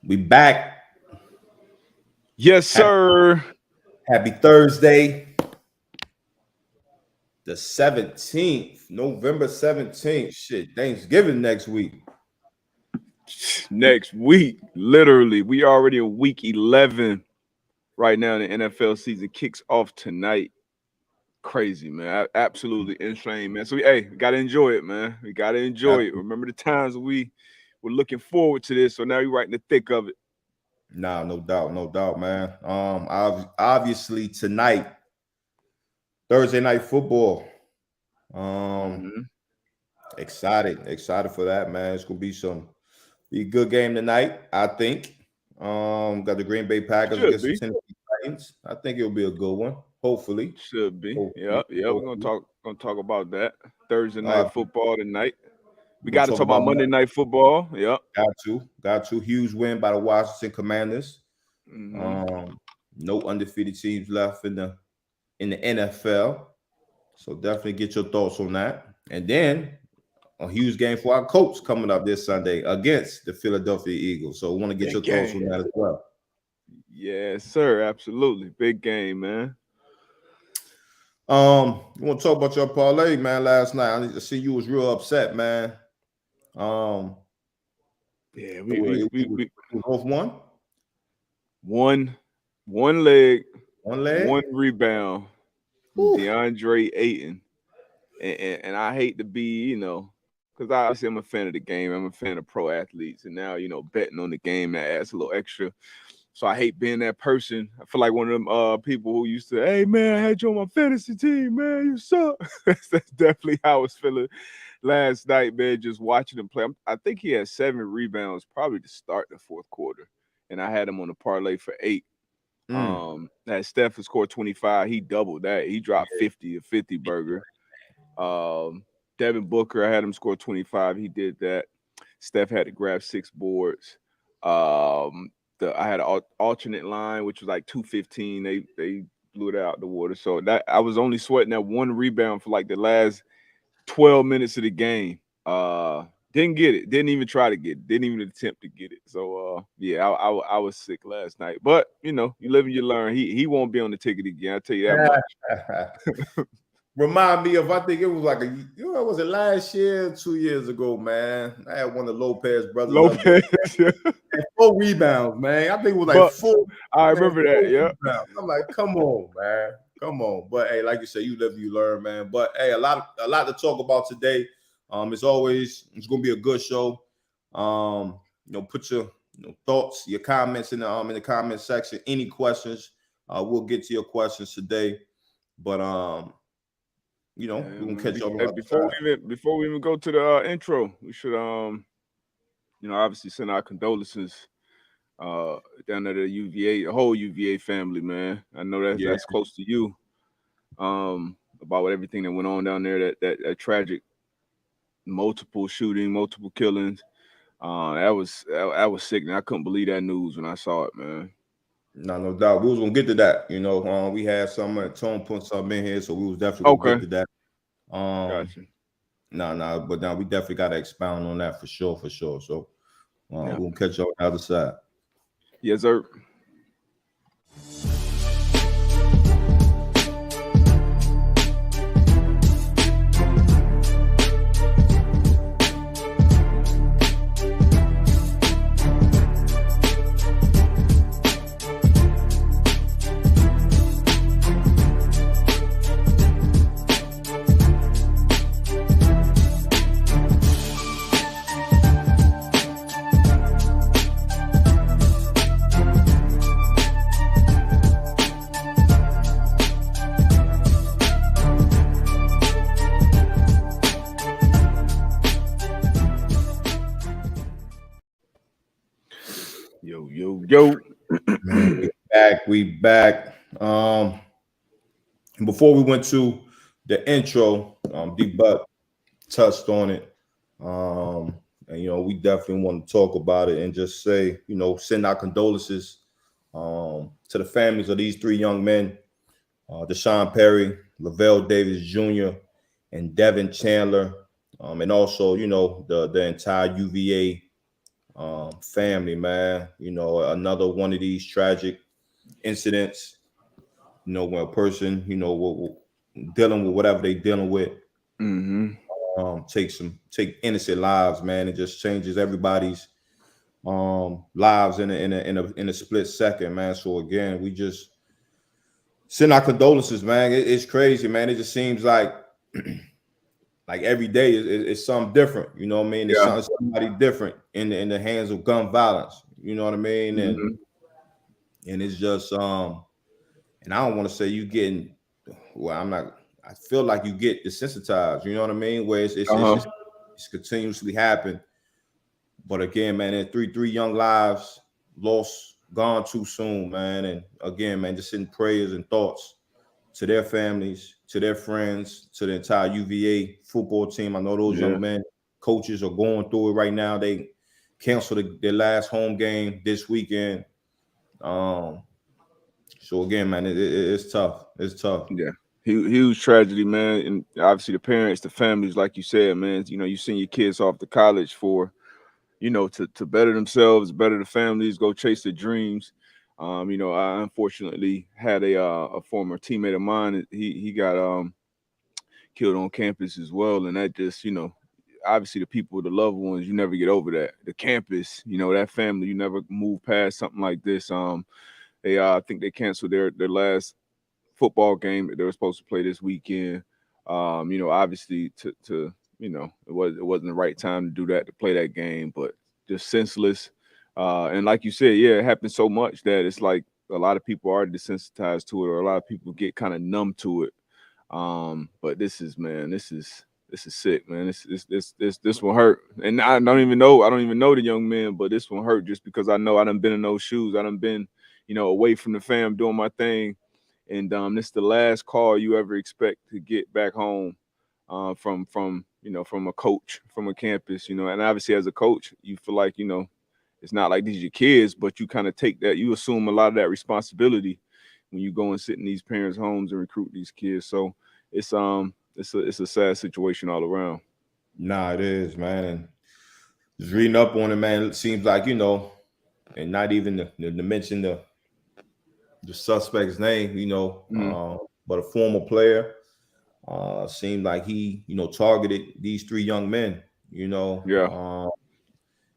We back. Yes, sir. Happy Thursday, the 17th, November 17th. Shit, Thanksgiving next week. Next week, literally, we already in week 11 right now. The NFL season kicks off tonight. Crazy, man. Absolutely insane, man. So, hey, we got to enjoy it, man. We got to enjoy it. Remember the times we were looking forward to this. So now you're right in the thick of it. Nah, no doubt, man. Obviously tonight, Thursday night football. Mm-hmm. Excited for that, man. It's gonna be a good game tonight, I think. Got the Green Bay Packers Should against the be. Tennessee Titans. I think it'll be a good one. Hopefully. Should be. Hopefully. Yeah. We're gonna talk about that. Thursday Uh, night football tonight. we're We gonna got to talk talk about about Monday night football. Yep. got to. Huge win by the Washington Commanders. Mm-hmm. No undefeated teams left in the NFL. So definitely get your thoughts on that. And then a huge game for our Colts coming up this Sunday against the Philadelphia Eagles. So we want to get Big your thoughts on game. that as well. Yes, sir. Absolutely. Big game, man. You want to talk about your parlay, man? Last night, I see you was real upset, man. Um, Yeah, it was off one leg, one leg. one rebound from Whew. DeAndre Ayton. And I hate to be, because obviously I'm a fan of the game. I'm a fan of pro athletes. And now, betting on the game that adds a little extra. So I hate being that person. I feel like one of them people who used to, hey, man, I had you on my fantasy team, man. You suck. That's definitely how I was feeling last night, man, just watching him play. I think he had 7 rebounds probably to start the fourth quarter. And I had him on a parlay for 8. That Steph had scored 25. He doubled that. He dropped 50, a 50 burger. Devin Booker, I had him score 25. He did that. Steph had to grab 6 boards. I had an alternate line, which was like 215. They blew it out the water. So that I was only sweating that one rebound for like the last 12 minutes of the game. Didn't get it. Didn't even try to get it. Didn't even attempt to get it. So yeah, I was sick last night. But you live and you learn. He won't be on the ticket again. I'll tell you that much. Remind me of, I think it was like was it last year, 2 years ago, man? I had one of the Lopez brothers. Lopez, yeah. 4 rebounds, man. I think it was like 4. I remember that, yeah. I'm like, come on, man. Come on. But hey, like you said, you live and you learn, man. But hey, a lot to talk about today. It's gonna be a good show. Put your thoughts, your comments in the comment section. Any questions, we'll get to your questions today. But we can catch y'all on before we even go to the intro, we should obviously send our condolences down at the UVA, the whole UVA family, man. I know that's close to you. About everything that went on down there, that tragic, multiple shooting, multiple killings. That was sickening. I couldn't believe that news when I saw it, man. No doubt. We was gonna get to that. We had some Tone put something in here, so we was definitely gonna get to that. Gotcha. But now we definitely gotta expound on that for sure. So we'll catch y'all on the other side. Yes, sir. Yo. Man, we back. Before we went to the intro, D-Buck touched on it. And we definitely want to talk about it and just say, send our condolences to the families of these 3 young men, Deshaun Perry, Lavelle Davis Jr., and Devin Chandler, and also, the entire UVA family, man. Another one of these tragic incidents. When a person, dealing with whatever they dealing with, Mm-hmm. take innocent lives, man. It just changes everybody's lives in a split second, man. So again, we just send our condolences, man. It's crazy, man. It just seems like every day is something different. You know what I mean? It's Yeah. somebody different in the hands of gun violence. You know what I mean? And Mm-hmm. and it's just and I don't want to say you getting well, I'm not I feel like you get desensitized, you know what I mean? Where Uh-huh. it's continuously happen. But again, man, there's three young lives lost, gone too soon, man. And again, man, just sending prayers and thoughts to their families, to their friends, to the entire UVA football team. I know those Yeah. young men, coaches are going through it right now. They canceled their last home game this weekend. Um, so again, man, it's tough. It's tough. Yeah. Huge tragedy, man. And obviously the parents, the families, like you said, man, you send your kids off to college for, to better themselves, better the families, go chase their dreams. I unfortunately had a former teammate of mine. He got killed on campus as well, and that just obviously the people, the loved ones, you never get over that. The campus, that family, you never move past something like this. They I think they canceled their last football game that they were supposed to play this weekend. Obviously it wasn't the right time to do that, to play that game, but just senseless. And like you said, yeah, it happened so much that it's like a lot of people are desensitized to it, or a lot of people get kind of numb to it. But this is sick, man. This will hurt. And I don't even know the young man, but this will hurt just because I know I done been in those shoes. I done been, away from the fam doing my thing. And this is the last call you ever expect to get back home from a coach, from a campus, and obviously as a coach, you feel like, it's not like these are your kids, but you kind of take that, you assume a lot of that responsibility when you go and sit in these parents' homes and recruit these kids. So it's a sad situation all around. Nah, it is, man. And just reading up on it, man, it seems like, and not even to mention the suspect's name, Mm, but a former player. Seemed like he, targeted these three young men, you know. yeah,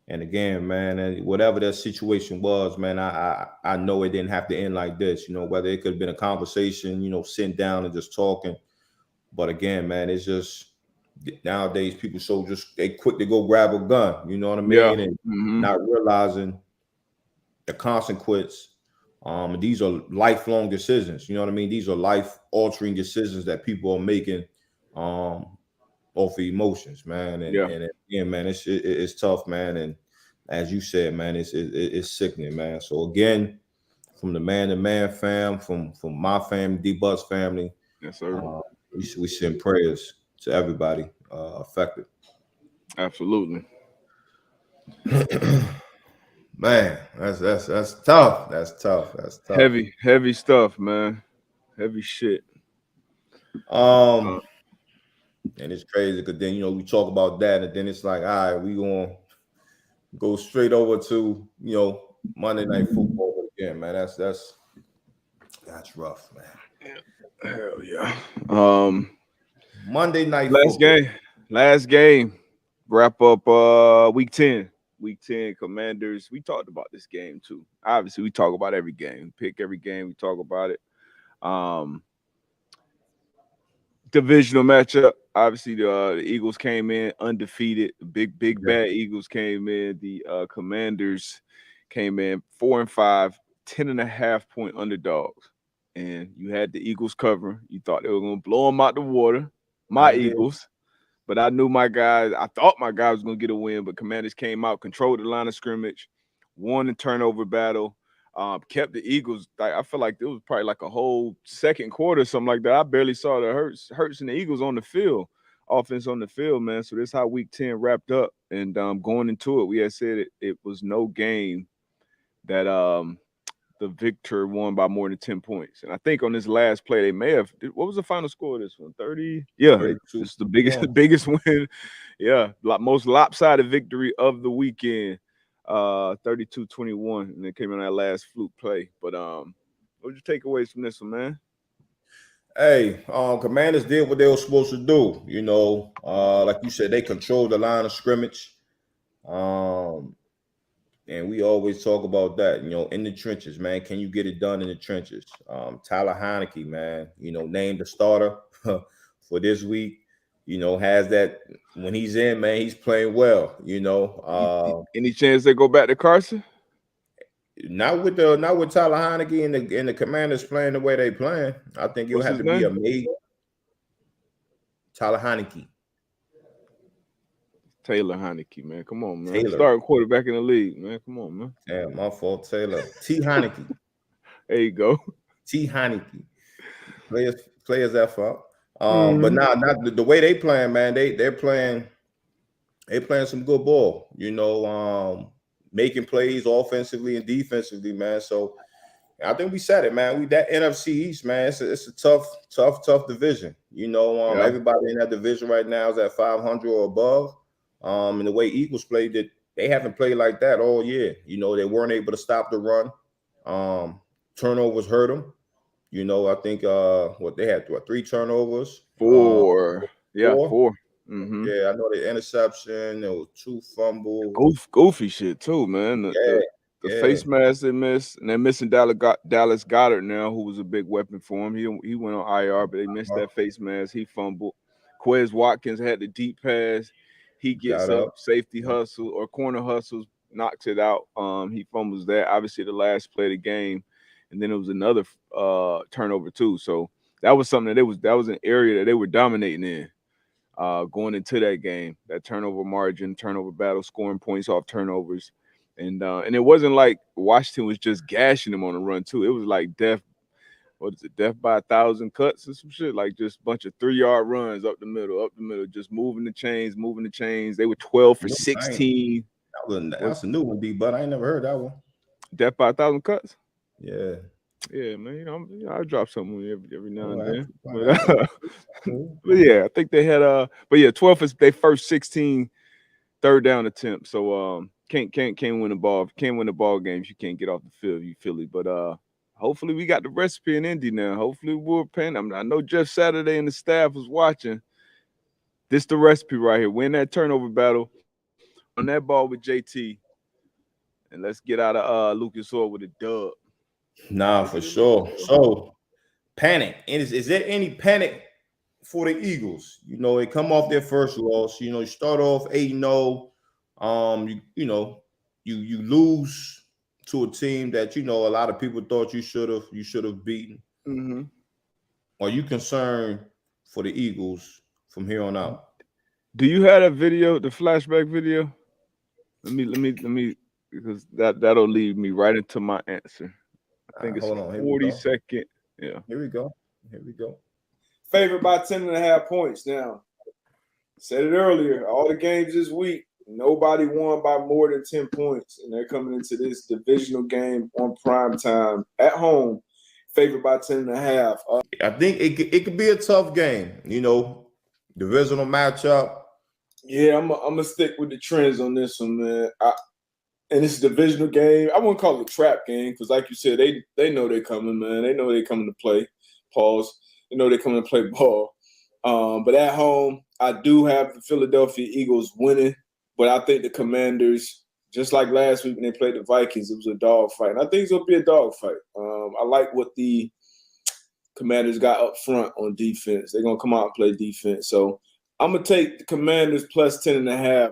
And again, man, and whatever that situation was, man, I know it didn't have to end like this, whether it could have been a conversation, sitting down and just talking. But again, man, it's just nowadays people so just they quick to go grab a gun, you know what I yeah, mean, and hmm, not realizing the consequence. These are lifelong decisions. You know what I mean? These are life altering decisions that people are making um, off of emotions, man. And yeah, and again, man, it's tough, man. And as you said, man, it's sickening, man. So again, from the man to man fam, from my family, D Bus family, yes, sir, uh, we send prayers to everybody affected. absolutely. Man, that's tough. That's tough. That's tough. Heavy stuff, man. Heavy shit. Um, Uh, and it's crazy because then we talk about that, and then it's like, all right, we gonna go straight over to Monday Night Football again, man. That's rough, man. Hell yeah. Um, Monday Night last Football. game. Last game. Wrap up week 10. Week 10 Commanders. We talked about this game too. Obviously, we talk about every game. Pick every game, we talk about it. Um, Divisional matchup. Obviously, the Eagles came in undefeated. The big Yeah, bad Eagles came in. The Commanders came in 4-5, 10.5 point underdogs. And you had the Eagles cover. You thought they were gonna blow them out the water. I My did. Eagles. But I knew my guys, I thought my guy was gonna get a win, but Commanders came out, controlled the line of scrimmage, won the turnover battle, kept the Eagles. I feel like it was probably like a whole second quarter, something like that. I barely saw the Hurts and the Eagles on the field, offense on the field, man. So this how week 10 wrapped up. And going into it, we had said it was no game that the victor won by more than 10 points. And I think on this last play, they may have, what was the final score of this one? 30? Yeah, 32 this is the biggest, 1. biggest win. Yeah, most lopsided victory of the weekend. 32-21, and it came in that last fluke play. But what you take away from this one, man? Hey, Commanders did what they were supposed to do. Like you said, they controlled the line of scrimmage. Um, and we always talk about that, in the trenches, man. Can you get it done in the trenches? Tyler Heineke, man, named the starter for this week. Has that when he's in, man, he's playing well. Any chance they go back to Carson? Not with Tyler Heineke and the Commanders playing the way they playing. I think you'll What's have his to be a name? made Tyler Heineke. Taylor Heineke, man. Come on, man. Taylor. Starting quarterback in the league, man. Come on, man. Yeah, my fault, Taylor. T. Heineke. There you go. T. Heineke. Players that fault. But not the way they playing, man. They're playing some good ball, making plays offensively and defensively, man. So I think we said it, man. We that NFC East, man. It's a tough division. Yeah. Everybody in that division right now is at 500 or above. And the way Eagles played it, they haven't played like that all year. They weren't able to stop the run. Turnovers hurt them. I think what they had 3 turnovers. Four. Yeah, 4. Mm-hmm. Yeah, I know the interception. There was 2 fumbles. Goofy shit too, man. The face mask they missed, and they're missing Dallas Goedert now, who was a big weapon for him. He went on IR, but they missed that face mask. He fumbled. Quez Watkins had the deep pass. He gets up, safety hustle or corner hustles, knocks it out. He fumbles that. Obviously, the last play of the game, and then it was another turnover too. So that was something that was an area that they were dominating in. Going into that game, that turnover margin, turnover battle, scoring points off turnovers. And it wasn't like Washington was just gashing them on the run, too. It was like death by 1,000 cuts or some shit, like just a bunch of 3-yard runs up the middle, just moving the chains. They were 12 for 16. That's a new one, D, but I ain't never heard that one. Death by 1,000 cuts? Yeah. Yeah, man. I drop something every now and then. But yeah, I think they had 12 is their first 16 third down attempts. So can't win the ball. Can't win the ball games. You can't get off the field, you Philly. But hopefully we got the recipe in Indy now. Hopefully we're paying. I know Jeff Saturday and the staff was watching. This the recipe right here. Win that turnover battle. Run that ball with JT. And let's get out of Lucas Oil with a dub. Nah, for sure. So panic. Is there any panic for the Eagles? They come off their first loss. You start off 8-0. You lose to a team that a lot of people thought you should have beaten. Mm-hmm. Are you concerned for the Eagles from here on out? Do you have that video, the flashback video? Let me because that'll lead me right into my answer. I think it's 40-second. Yeah. Here we go. Favored by 10.5 points now. Said it earlier. All the games this week, nobody won by more than 10 points. And they're coming into this divisional game on prime time at home, favored by 10.5. I think it could be a tough game, divisional matchup. Yeah, I'm gonna stick with the trends on this one, man. And it's a divisional game. I wouldn't call it a trap game because, like you said, they know they're coming, man. They know they're coming to play. Pause. They know they're coming to play ball. But at home, I do have the Philadelphia Eagles winning. But I think the Commanders, just like last week when they played the Vikings, it was a dog fight. And I think it's going to be a dog fight. I like what the Commanders got up front on defense. They're going to come out and play defense. So I'm going to take the Commanders plus 10.5.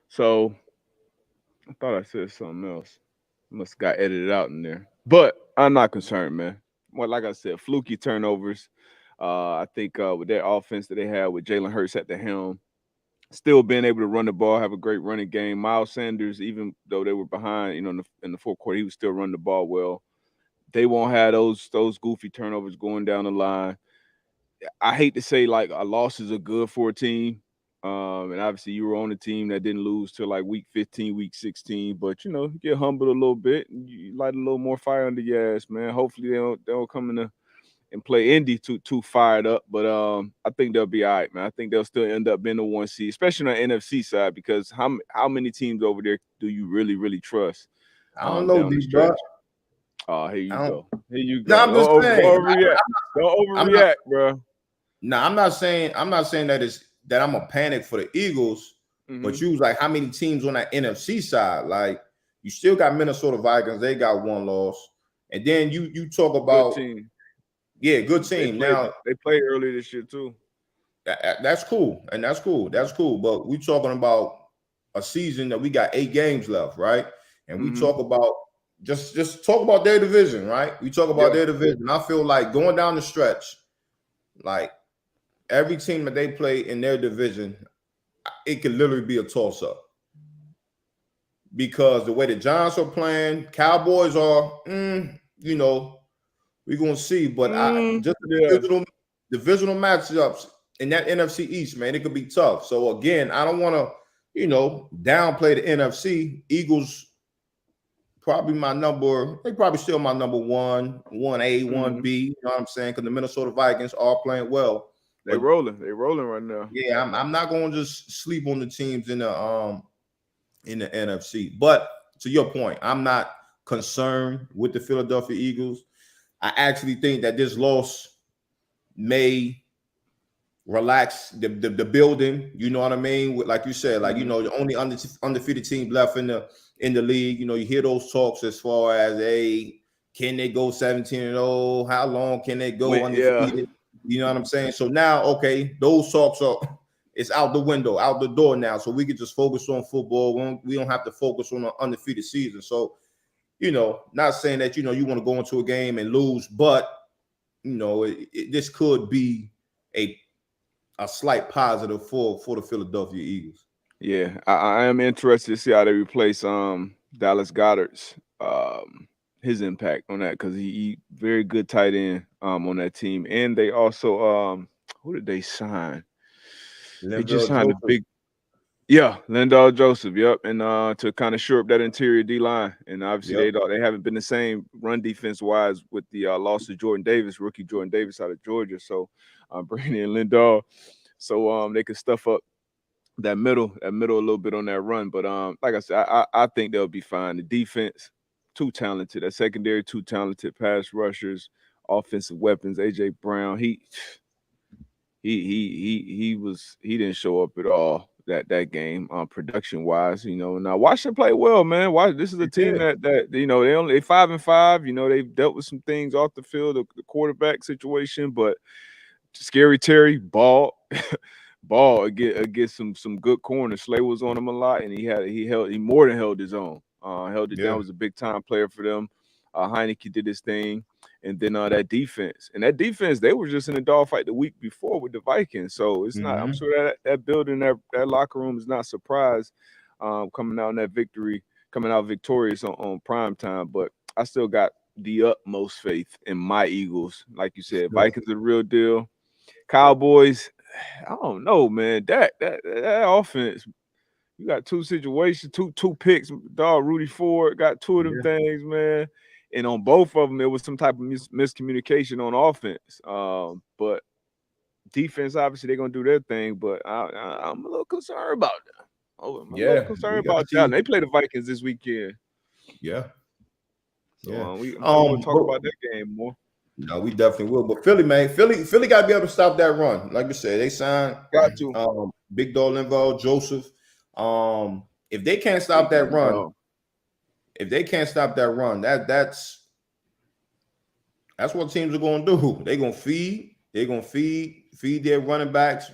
So I thought I said something else. Must have got edited out in there. But I'm not concerned, man. Well, like I said, fluky turnovers. I think with their offense that they have with Jalen Hurts at the helm, still being able to run the ball, have a great running game. Miles Sanders, even though they were behind, in the fourth quarter, he was still running the ball well. They won't have those goofy turnovers going down the line. I hate to say like losses are good for a team. And obviously you were on a team that didn't lose till like week 15, week 16, but you get humbled a little bit and you light a little more fire under your ass, man. Hopefully they don't come and play Indy too fired up. But I think they'll be all right, man. I think they'll still end up being the 1 seed, especially on the NFC side, because how many teams over there do you really trust I don't know, down the D, bro. stretch? Oh, here you go. Here you No, go. I'm just saying. Don't overreact, bro. No, I'm not saying that I'm a panic for the Eagles, but you was like, how many teams on that NFC side? Like, you still got Minnesota Vikings, they got 1 loss. And then you talk about good team. Yeah, good team. They played early this year too. That's cool. And that's cool. That's cool. But we talking about a season that we got 8 games left, right? And we talk about just talk about their division, right? We talk about their division. I feel like going down the stretch, like every team that they play in their division, it could literally be a toss-up. Because the way the Giants are playing, Cowboys are, you know, we're gonna see. But divisional matchups in that NFC East, man, it could be tough. So again, I don't want to, downplay the NFC. Eagles probably they probably still my number 1, 1A, 1B. You know what I'm saying? Because the Minnesota Vikings are playing well. They're rolling right now. Yeah, I'm not going to just sleep on the teams in the NFC. But to your point, I'm not concerned with the Philadelphia Eagles. I actually think that this loss may relax the building. You know what I mean? Like you said, like the only undefeated team left in the league. You hear those talks as far as can they go 17-0? How long can they go undefeated? Yeah. You know what I'm saying? So now, okay, those talks it's out the window, out the door now. So we can just focus on football. We don't have to focus on an undefeated season. So, not saying that, you want to go into a game and lose, but, this could be a slight positive for the Philadelphia Eagles. Yeah, I am interested to see how they replace Dallas Goedert's his impact on that, because he very good tight end on that team. And they also who did they sign? They just signed Linval Joseph, yep, and to kind of shore up that interior D line. And obviously they haven't been the same run defense wise with the loss of rookie Jordan Davis out of Georgia. So bringing in Linval, so they could stuff up that middle a little bit on that run. But like I said, I think they'll be fine. The defense, too talented. That secondary, too talented. Pass rushers, offensive weapons. AJ Brown, he didn't show up at all that game production wise. Now Washington played well, man. This is a team that they 5-5. They've dealt with some things off the field, the quarterback situation, but Scary Terry ball against some good corners. Slay was on him a lot, and he more than held his own. Held it down. Was a big time player for them. Heineke did his thing, and then that defense, they were just in a dogfight the week before with the Vikings. So it's not. I'm sure that building, that locker room is not surprised coming out in that victory, coming out victorious on prime time. But I still got the utmost faith in my Eagles. Like you said, Vikings are the real deal. Cowboys, I don't know, man. That offense, you got 2 situations, two picks. Dog, Rudy Ford got 2 of them things, man. And on both of them, there was some type of miscommunication on offense. But defense, obviously, they're gonna do their thing. But I'm a little concerned about that. I'm a little concerned about that. They play the Vikings this weekend. Yeah. So we will talk about that game more. No, we definitely will. But Philly, man, Philly got to be able to stop that run. Like you said, they signed Big Dog Linval Joseph. If they can't stop that run, that's what teams are going to do. They're going to feed their running backs,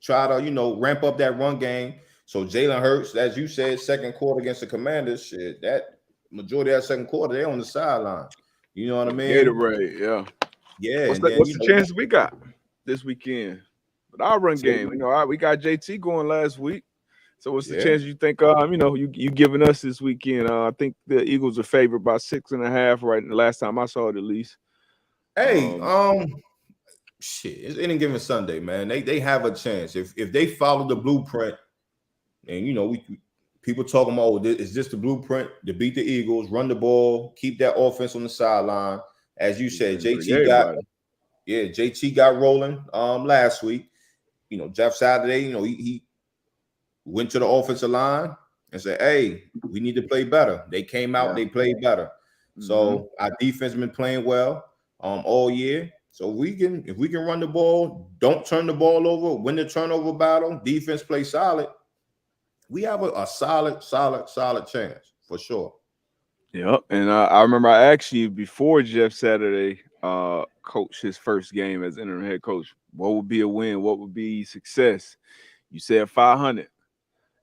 try to, ramp up that run game. So Jalen Hurts, as you said, second quarter against the Commanders, shit, that majority of that second quarter, they're on the sideline. You know what I mean? Gatorade, yeah. Yeah. What's the chances we got this weekend? But our run game, we got JT going last week. So what's the chance you think, you giving us this weekend? I think the Eagles are favored by 6.5 right the last time I saw it, at least. Hey, it's any given Sunday, man. They have a chance. If they follow the blueprint, and people talking about, is this the blueprint to beat the Eagles, run the ball, keep that offense on the sideline? As you said, JT Yeah, JT got rolling last week. Jeff Saturday, he went to the offensive line and said, "Hey, we need to play better." They came out, they played better. So our defense been playing well all year. So if we can run the ball, don't turn the ball over, win the turnover battle, defense play solid, we have a solid chance for sure. Yep. And I remember I asked you before Jeff Saturday coached his first game as interim head coach, what would be a win? What would be success? You said 500.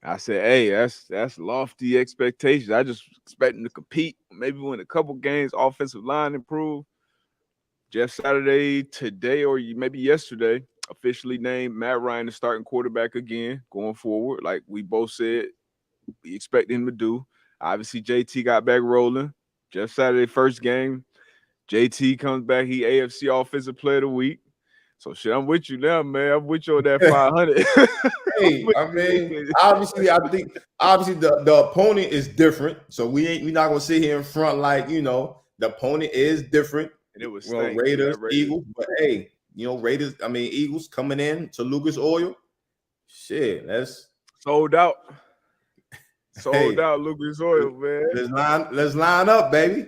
I said, hey, that's lofty expectations. I just expect him to compete, maybe win a couple games, offensive line improve. Jeff Saturday today or maybe yesterday officially named Matt Ryan the starting quarterback again going forward. Like we both said, we expect him to do. Obviously, JT got back rolling. Jeff Saturday first game. JT comes back. He AFC Offensive Player of the Week. So shit, I'm with you now, man. I'm with you on that 500. Hey, I mean, obviously, I think the opponent is different. So we're not gonna sit here in front like the opponent is different. And it was Raiders, Eagles, but hey, Raiders. I mean, Eagles coming in to Lucas Oil. Shit, that's sold out. Sold out, Lucas Oil, man. Let's line up, baby.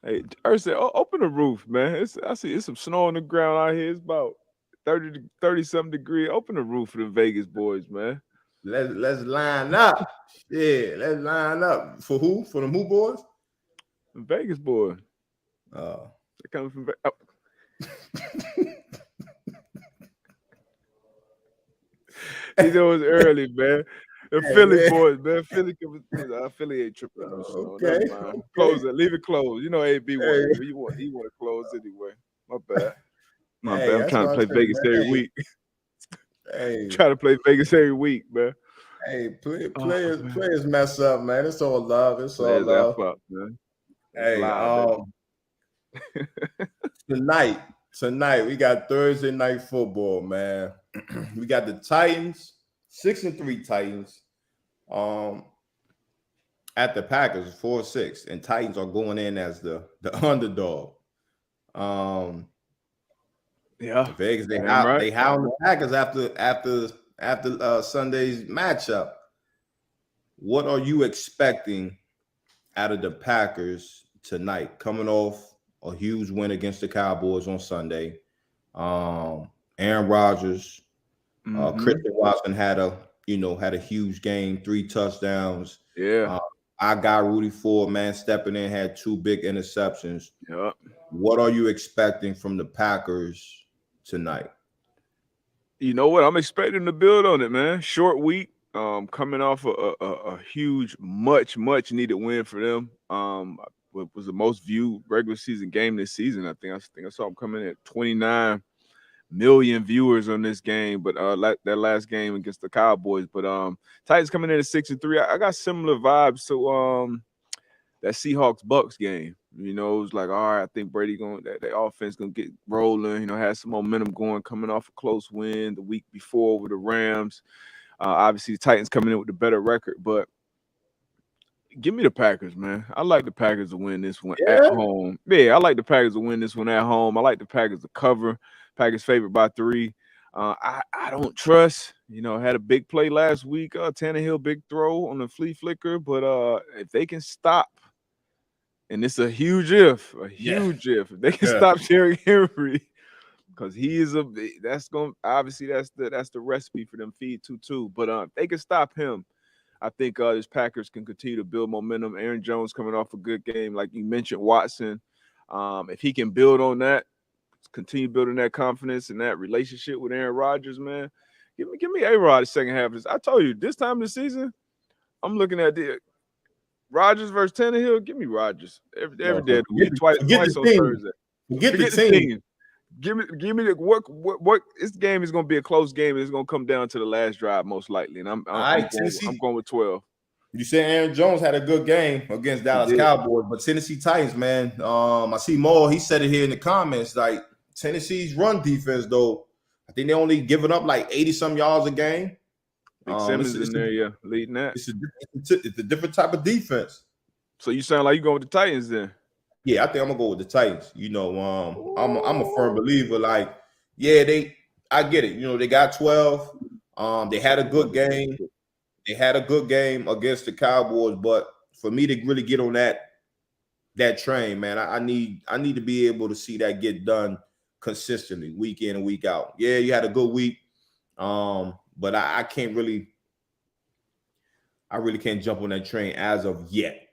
Hey, Ursa, open the roof, man. I see it's some snow on the ground out here. It's about 30-something degrees. Open the roof for the Vegas boys, man. Let's line up. Yeah, let's line up. For who? For the who boys? The Vegas boys. They're coming from You know it's early, man. The Philly boys, man. Philly ain't tripping on snow. Okay. Close it. Leave it closed. You know AB want he want to close anyway. My bad. My bad. I'm trying to play Vegas every week. Hey. Trying to play Vegas every week, man. Hey, players mess up, man. It's all love. It's all love. Up, man. Hey, tonight we got Thursday night football, man. We got the Titans, 6-3 Titans, at the Packers, 4-6, and Titans are going in as the underdog. Vegas they hound the Packers after Sunday's matchup. What are you expecting out of the Packers tonight, coming off a huge win against the Cowboys on Sunday? Aaron Rodgers, Christian Watson had a huge game, 3 touchdowns. Yeah. I got Rudy Ford, man, stepping in, had 2 big interceptions. Yeah. What are you expecting from the Packers tonight? You know what? I'm expecting to build on it, man. Short week, coming off a huge, much needed win for them. Was the most viewed regular season game this season. I think I saw them coming in at 29 million viewers on this game, but that last game against the Cowboys. But Titans coming in at 6-3. I got similar vibes to that Seahawks-Bucks game. It was like, all right, I think Brady that offense gonna get rolling. Had some momentum going, coming off a close win the week before over the Rams. Obviously, the Titans coming in with a better record, but give me the Packers, man. I like the Packers to win this one at home. Yeah, I like the Packers to win this one at home. I like the Packers to cover. Packers favored by 3. I don't trust. Had a big play last week. Tannehill big throw on the flea flicker, but if they can stop, and it's a huge if. If they can stop Derrick Henry, because he is that's the recipe for them feed 2-2. But if they can stop him, I think this Packers can continue to build momentum. Aaron Jones coming off a good game, like you mentioned, Watson. If he can build on that, continue building that confidence and that relationship with Aaron Rodgers, man. Give me A-Rod the second half of this. I told you, this time of the season, I'm looking at the Rodgers versus Tannehill. Give me Rodgers every day of the week, twice on Thursday. Forget the team. Give me the what this game is going to be a close game. It's going to come down to the last drive most likely, and I'm going with 12. You said Aaron Jones had a good game against Dallas Cowboys, but Tennessee Titans, man. I see Maul. He said it here in the comments. Like Tennessee's run defense, though, I think they only giving up like 80-some yards a game. Big Simmons in there, leading that. It's a different type of defense. So you sound like you going with the Titans then? Yeah, I think I'm gonna go with the Titans. I'm a firm believer. Like, yeah, I get it. They got 12. They had a good game. They had a good game against the Cowboys, but for me to really get on that train, man, I need to be able to see that get done consistently, week in and week out. Yeah, you had a good week, but I can't really, I really can't jump on that train as of yet.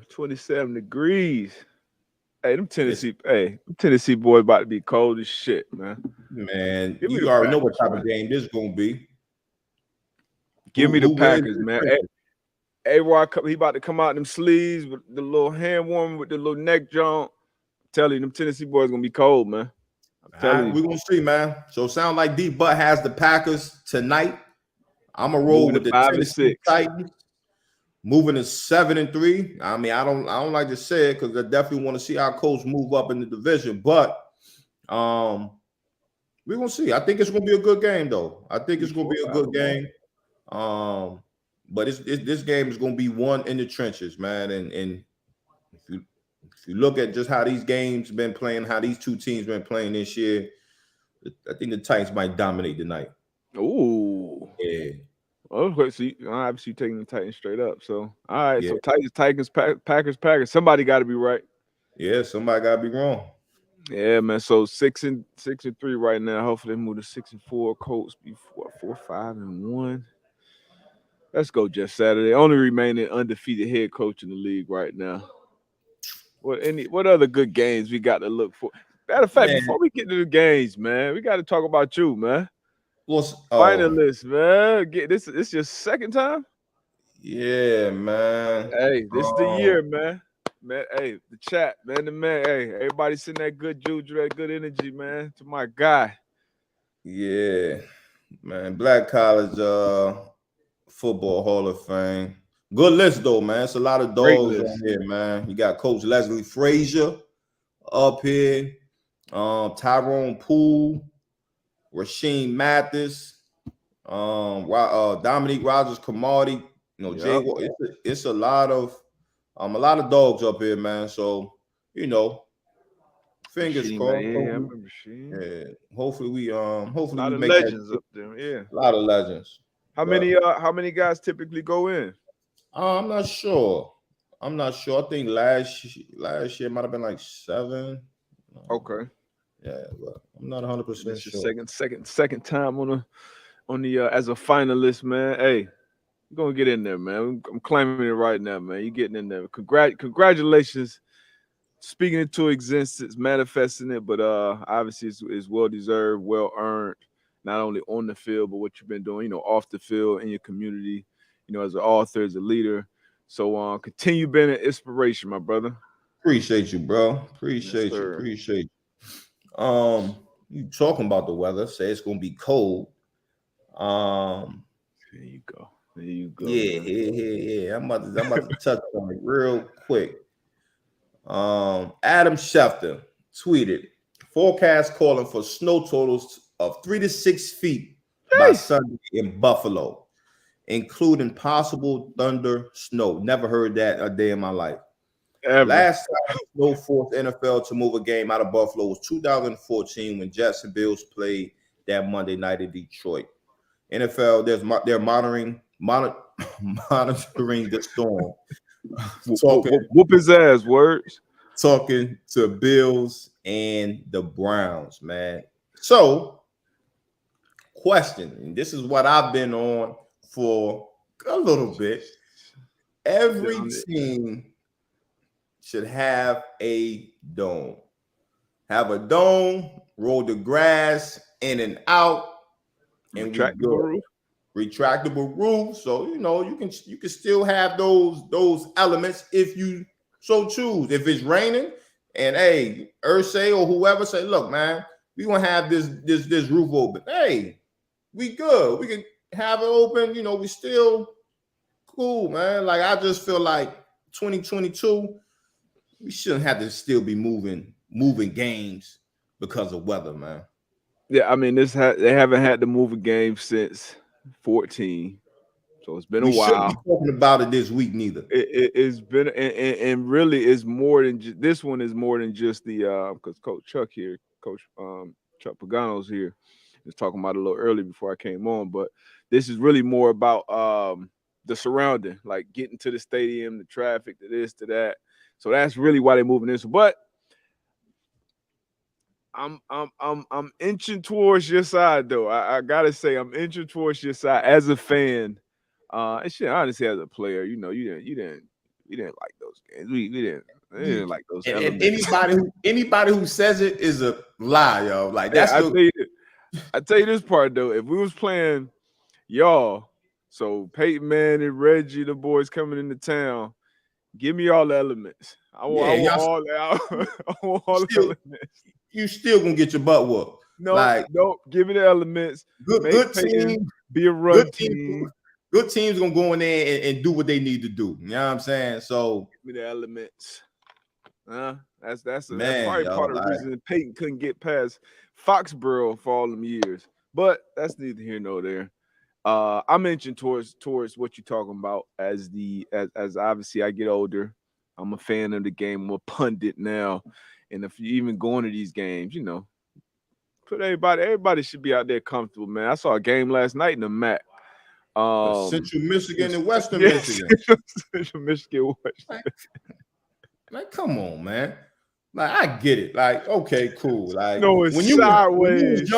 27 degrees. Hey, them Tennessee boys about to be cold as shit, man. Man, Give me you the already know what Packers, type man. of game this is gonna be. Give me the Who Packers, wins? man. A-Rod, he about to come out them sleeves with the little hand warmer with the little neck joint. I'm telling you, them Tennessee boys gonna be cold, man. I'm telling you. We're gonna see, man. So sound like D Butt has the Packers tonight. I'm gonna roll Moving with to the 5 and Tennessee 6. Titans. Moving to 7-3. I mean, I don't like to say it because I definitely want to see our Colts move up in the division, but we're gonna see. I think it's gonna be a good game, though. I think it's gonna be a good game. But this game is gonna be won in the trenches, man. And if you look at just how these games been playing, how these two teams been playing this year, I think the Titans might dominate tonight. Ooh. Yeah. Okay, so obviously taking the Titans straight up. So all right, Yeah. so Titans, Packers. Somebody got to be right. Yeah, somebody gotta be wrong. Yeah, man. So 6-3 right now. Hopefully they move to 6-4. Colts be 4-5-1. Let's go, Jeff Saturday. Only remaining undefeated head coach in the league right now. What other good games we got to look for? Matter of fact, before we get to the games, man, we got to talk about you, man. Finalist, man. This your second time? Yeah, man. Hey, this is the year, man. Man, hey, the chat, man, hey, everybody send that good juju, that good energy, man, to my guy. Yeah, man. Black College Football Hall of Fame. Good list though, man. It's a lot of dogs on here, man. You got Coach Leslie Frazier up here, Tyrone Poole, Rasheem Mathis, Dominique Rogers Camardi, Jay. It's a lot of dogs up here, man. So fingers crossed. Yeah, hopefully we make legends up there. Yeah, a lot of legends. How many guys typically go in? I'm not sure. I think last year might have been like 7. Okay. Yeah, but I'm not 100% sure. Second time on the as a finalist, man. Hey, you're gonna get in there, man. I'm claiming it right now, man. You're getting in there. Congratulations. Speaking it to existence, manifesting it, but obviously it's well deserved, well earned, not only on the field, but what you've been doing, off the field in your community, as an author, as a leader. So continue being an inspiration, my brother. Appreciate you, bro. Appreciate you. You talking about the weather, say it's gonna be cold. There you go. Yeah. I'm about to touch on it real quick. Adam Schefter tweeted, forecast calling for snow totals of 3 to 6 feet by Sunday in Buffalo, including possible thunder snow. Never heard that a day in my life. Ever. Last time snow forced NFL to move a game out of Buffalo was 2014 when Jets and Bills played that Monday night in Detroit. NFL, they're monitoring the storm. Whoop his ass, words. Talking to Bills and the Browns, man. So, question, and this is what I've been on for a little bit. Every team should have a dome. Have a dome, roll the grass in and out, and retractable roof. So you can still have those elements if you so choose. If it's raining and Ursay or whoever say, look, man, we gonna have this roof open. Hey, we good. We can have it open. We still cool, man. Like I just feel like 2022, we shouldn't have to still be moving games because of weather, man. Yeah, I mean, they haven't had to move a game since 14. So it's been we a while. shouldn't be talking about it this week neither. It's been and really it's more than this one is more than just the because Coach Chuck here, Coach Chuck Pagano's here, was talking about it a little early before I came on, but this is really more about the surrounding, like getting to the stadium, the traffic, to this, to that. So that's really why they're moving this. But I'm inching towards your side though. I gotta say I'm inching towards your side as a fan. And shit, honestly, as a player, you didn't like those games. We didn't like those And elements. anybody who says it is a lie, yo. Like that's I tell you this part though. If we was playing y'all, so Peyton Manning, Reggie, the boys coming into town, give me all the elements. I want all the elements. You still gonna get your butt whooped. No, give me the elements. Good team, be a run team. Good teams gonna go in there and do what they need to do. You know what I'm saying? So give me the elements. That's man, probably part of the reason Peyton couldn't get past Foxborough for all them years. But that's neither here nor there. I mentioned towards what you're talking about as obviously I get older. I'm a fan of the game. I'm a pundit now. And if you even going to these games, put everybody should be out there comfortable, man. I saw a game last night in the MAC. Central Michigan and Western Michigan. Central Michigan, Western. Like, come on, man. Like, I get it. Like, okay, cool. Like, it's sideways.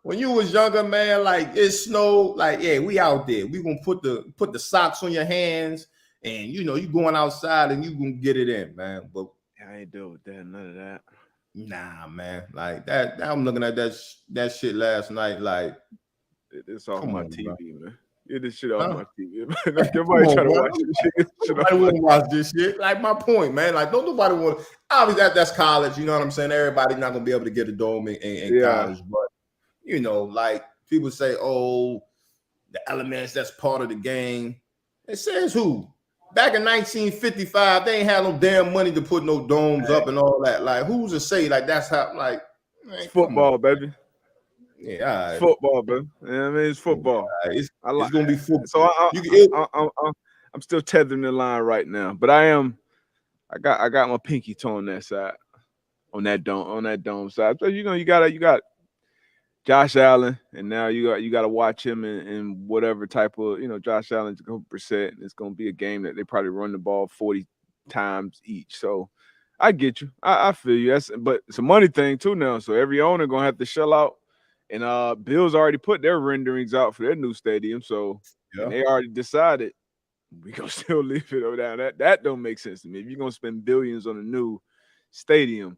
When you was younger, man, like it snowed. Like, yeah, we out there. We gonna put the socks on your hands, and you going outside and you gonna get it in, man. But I ain't deal with that. None of that. Nah, man. Like that. I'm looking at that shit last night. Like, it's off my TV, man. Get this shit off my TV. Nobody try to watch this shit. Nobody want to watch this shit. Like my point, man. Like don't nobody want. Obviously, that's college. You know what I'm saying? Everybody's not gonna be able to get a dome in college, but like people say, oh, the elements. That's part of the game. It says who? Back in 1955, they ain't had no damn money to put no domes up and all that. Like who's to say like that's how? Like it's football, baby. Yeah, right. Football, man. Yeah, I mean it's football. It's gonna be football. So I'm still tethering the line right now, but I got my pinky toe on that side, on that dome side. So you got Josh Allen, and now you got to watch him in whatever type of Josh Allen's a couple percent. It's gonna be a game that they probably run the ball 40 times each. So I get you. I feel you. But it's a money thing too now. So every owner gonna have to shell out. And Bills already put their renderings out for their new stadium, so and they already decided we gonna still leave it over there. That don't make sense to me. If you're gonna spend billions on a new stadium,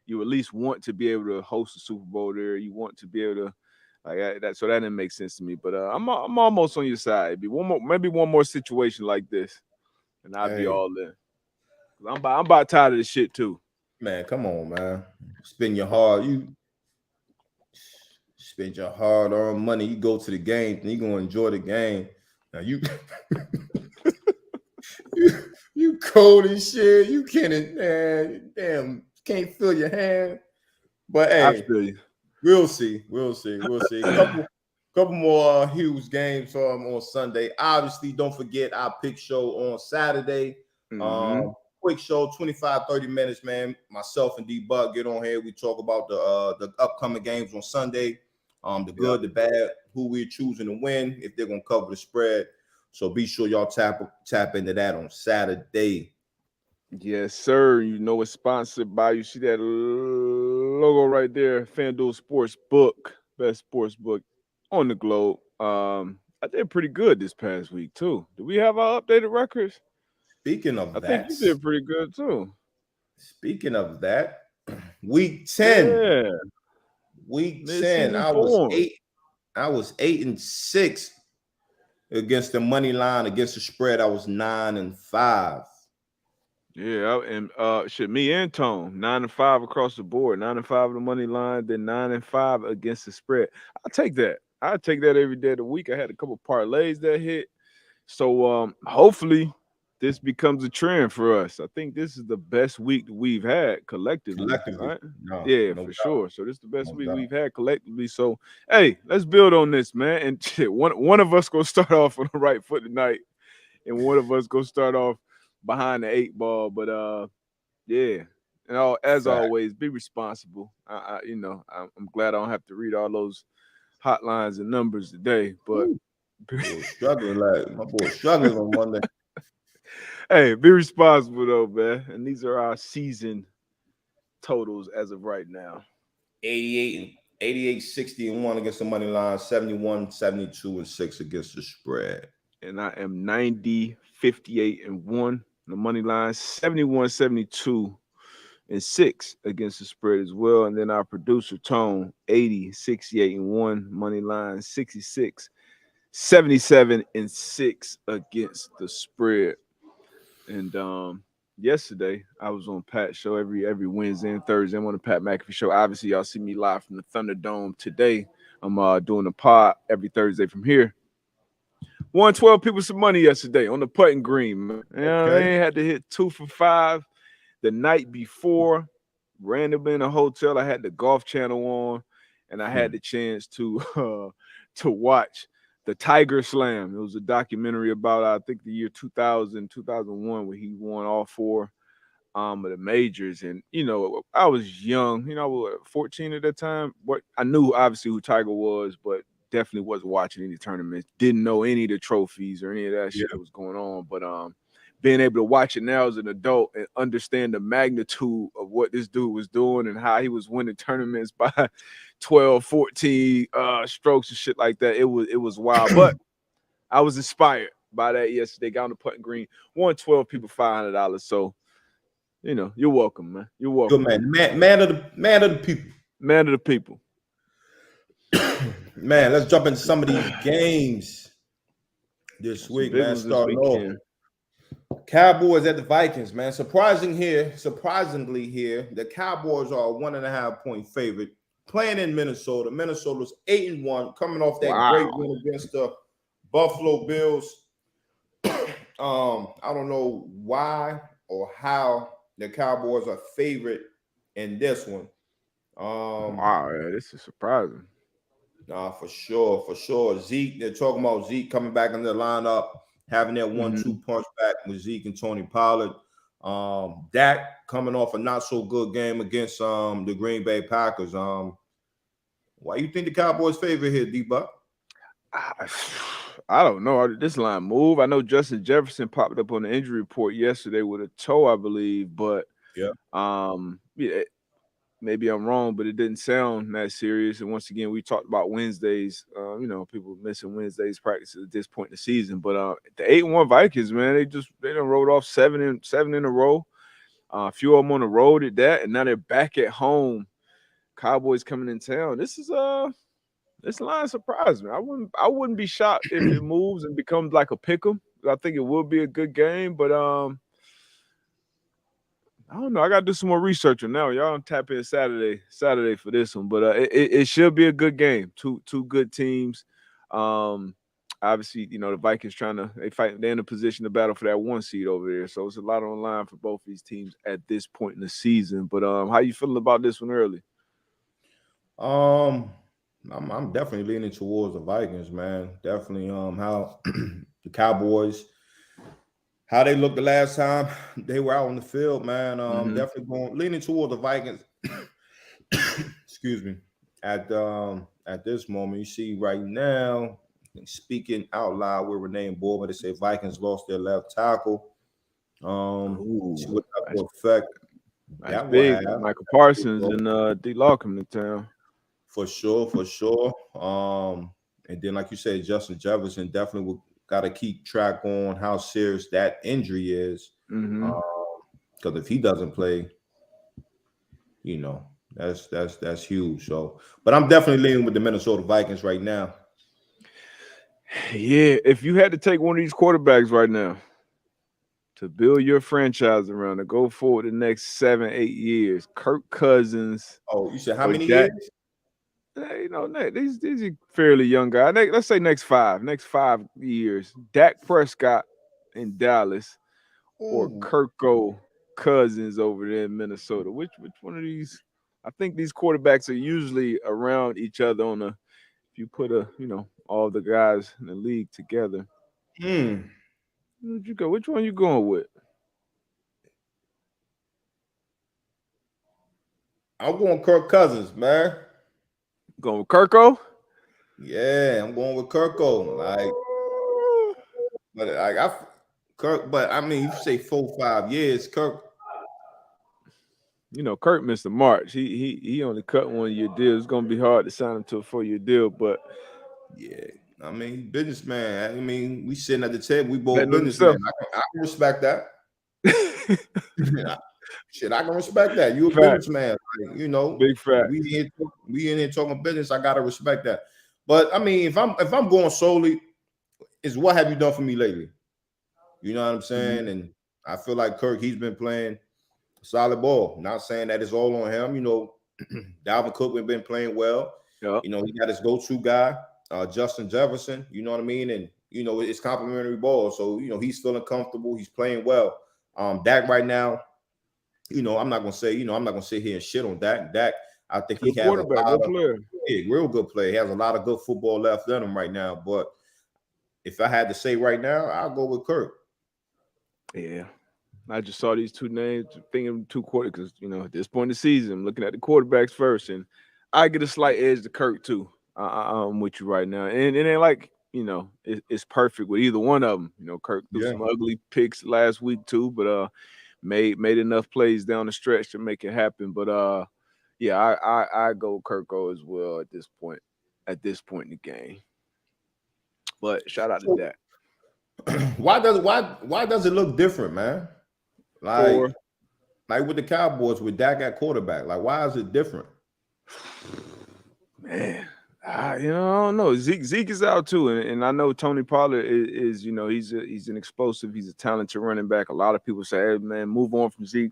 you at least want to be able to host a Super Bowl there. You want to be able to like that. So that didn't make sense to me. But I'm almost on your side. Maybe one more situation like this, and I'd be all in. I'm about tired of this shit too. Man, come on, man. Spend your hard-earned money. You go to the game, and you gonna enjoy the game. Now you you cold and shit. You can't feel your hand. But hey, I feel you. We'll see. Couple more huge games on Sunday. Obviously, don't forget our pick show on Saturday. Quick show, 25-30 minutes, man. Myself and D-Buck get on here. We talk about the upcoming games on Sunday. The good, the bad, who we're choosing to win, if they're gonna cover the spread. So be sure y'all tap into that on Saturday. Yes, sir. It's sponsored by, you see that logo right there, FanDuel Sportsbook, best sports book on the globe. I did pretty good this past week too. Do we have our updated records? Speaking of that, I think you did pretty good too. Speaking of that, week 10. Yeah. Week 10, I was 8-6 against the money line. Against the spread, I was 9-5. Yeah, and me and Tone 9-5 across the board, 9-5 on the money line, then 9-5 against the spread. I take that every day of the week. I had a couple parlays that hit, so hopefully this becomes a trend for us. I think this is the best week that we've had collectively, right? No, Yeah, no for doubt, sure. So this is the best no week doubt. we've had collectively. So hey, let's build on this, man. And shit, one of us gonna start off on the right foot tonight, and one of us gonna start off behind the 8 ball. But yeah. And as Fact. always, be responsible. I'm glad I don't have to read all those hotlines and numbers today. But Woo. My boy struggling on Monday. hey, be responsible though, man. And these are our season totals as of right now. 88, 60 and 1 against the money line, 71, 72 and 6 against the spread. And I am 90, 58 and 1. The money line, 71, 72 and 6 against the spread as well. And then our producer Tone, 80, 68 and 1. Money line, 66, 77 and 6 against the spread. And yesterday I was on Pat's show every Wednesday and Thursday. I'm on the Pat McAfee show. Obviously, y'all see me live from the Thunderdome today. I'm doing a pod every Thursday from here. Won 12 people some money yesterday on the putting green. Man. You know what I mean? Had to hit 2 for 5 the night before. Randomly in a hotel, I had the Golf Channel on, and I had the chance to watch the Tiger Slam. It was a documentary about, I think, the year 2000, 2001, where he won all 4 of the majors. And, I was young, 14 at that time. But I knew, obviously, who Tiger was, but definitely wasn't watching any tournaments. Didn't know any of the trophies or any of that shit that was going on. But being able to watch it now as an adult and understand the magnitude of what this dude was doing and how he was winning tournaments by 12, 14 strokes and shit like that. It was wild. But I was inspired by that yesterday. Got on the putting green, won 12 people $500. So, you're welcome, man. You're welcome. Good man of the people. Man of the people. Man, let's jump into some of these games this week, man. Starting off. Cowboys at the Vikings, man. Surprisingly here, the Cowboys are a 1.5 point favorite playing in Minnesota. Minnesota's 8-1, coming off that great win against the Buffalo Bills. I don't know why or how the Cowboys are favorite in this one. This is surprising. Nah, for sure. Zeke, they're talking about Zeke coming back in the lineup, having that 1-2 punch back with Zeke and Tony Pollard. Dak coming off a not so good game against the Green Bay Packers. Why you think the Cowboys favorite here, D-Buck? I don't know. This line move. I know Justin Jefferson popped up on the injury report yesterday with a toe, I believe, but maybe I'm wrong, but it didn't sound that serious. And once again, we talked about Wednesdays. People missing Wednesdays practices at this point in the season. But the 8-1 Vikings, man, they done rolled off seven in a row. A few of them on the road at that, and now they're back at home. Cowboys coming in town. This line surprised me. I wouldn't be shocked if it moves and becomes like a pick'em. I think it will be a good game, but I don't know. I gotta do some more research on now. Y'all tap in Saturday for this one, but it should be a good game. Two good teams. Obviously, the Vikings they're in a position to battle for that 1 seed over there. So it's a lot on the line for both these teams at this point in the season. But how you feeling about this one early? I'm definitely leaning towards the Vikings, man. Definitely how the Cowboys, how they looked the last time they were out on the field, man. Definitely leaning towards the Vikings. Excuse me. At this moment, you see right now, speaking out loud with Renee and Bourne, they say Vikings lost their left tackle. See what that will affect. That's big. Michael Parsons and D-Law coming to town. For sure. And then, like you said, Justin Jefferson definitely will got to keep track on how serious that injury is. Because if he doesn't play, that's huge. So, but I'm definitely leaning with the Minnesota Vikings right now. Yeah, if you had to take one of these quarterbacks right now to build your franchise around to go forward the next 7-8 years, Kirk Cousins. Oh, you said how many years? These are fairly young guys. Let's say next 5 years. Dak Prescott in Dallas or Ooh. Kirko Cousins over there in Minnesota? Which one of these? I think these quarterbacks are usually around each other on a. If you put all the guys in the league together, Hmm. where'd you go? Which one you going with? I'm going Kirk Cousins, man. Going with Kirko? Yeah, I'm going with Kirko. Like, but like Kirk, but I mean, you say 4 5 years, Kirk. Kirk missed the March. He only cut 1 year deal. It's gonna be hard to sign him to a 4 year deal, but Yeah, I mean, businessman. I mean, we sitting at the table. We both betting on businessmen. himself. I can respect that. Shit, I can respect that. You a Fact. businessman, like, Big fact. we in here talking business. I gotta respect that. But I mean, if I'm going solely, is what have you done for me lately? You know what I'm saying? And I feel like Kirk, he's been playing solid ball. Not saying that it's all on him. Dalvin Cook has been playing well. Yep. He got his go-to guy, Justin Jefferson. You know what I mean? And it's complimentary ball. So he's feeling comfortable. He's playing well. Dak right now, I'm not gonna say, I'm not gonna sit here and shit on Dak. Dak, I think he Good has a quarterback, lot good of player. real good play. He has a lot of good football left in him right now. But if I had to say right now, I'll go with Kirk. Yeah. I just saw these two names, thinking two quarters, because at this point in the season, I'm looking at the quarterbacks first, and I get a slight edge to Kirk too. I'm with you right now, and it ain't like it's perfect with either one of them. Kirk threw some ugly picks last week too, but made enough plays down the stretch to make it happen. But yeah, I go Kirko as well at this point in the game. But shout out to that. Why does it look different, man? Like with the Cowboys with Dak at quarterback. Like, why is it different? Man, I don't know. Zeke is out too, and I know Tony Pollard is he's an explosive, he's a talented running back. A lot of people say, hey man, move on from Zeke,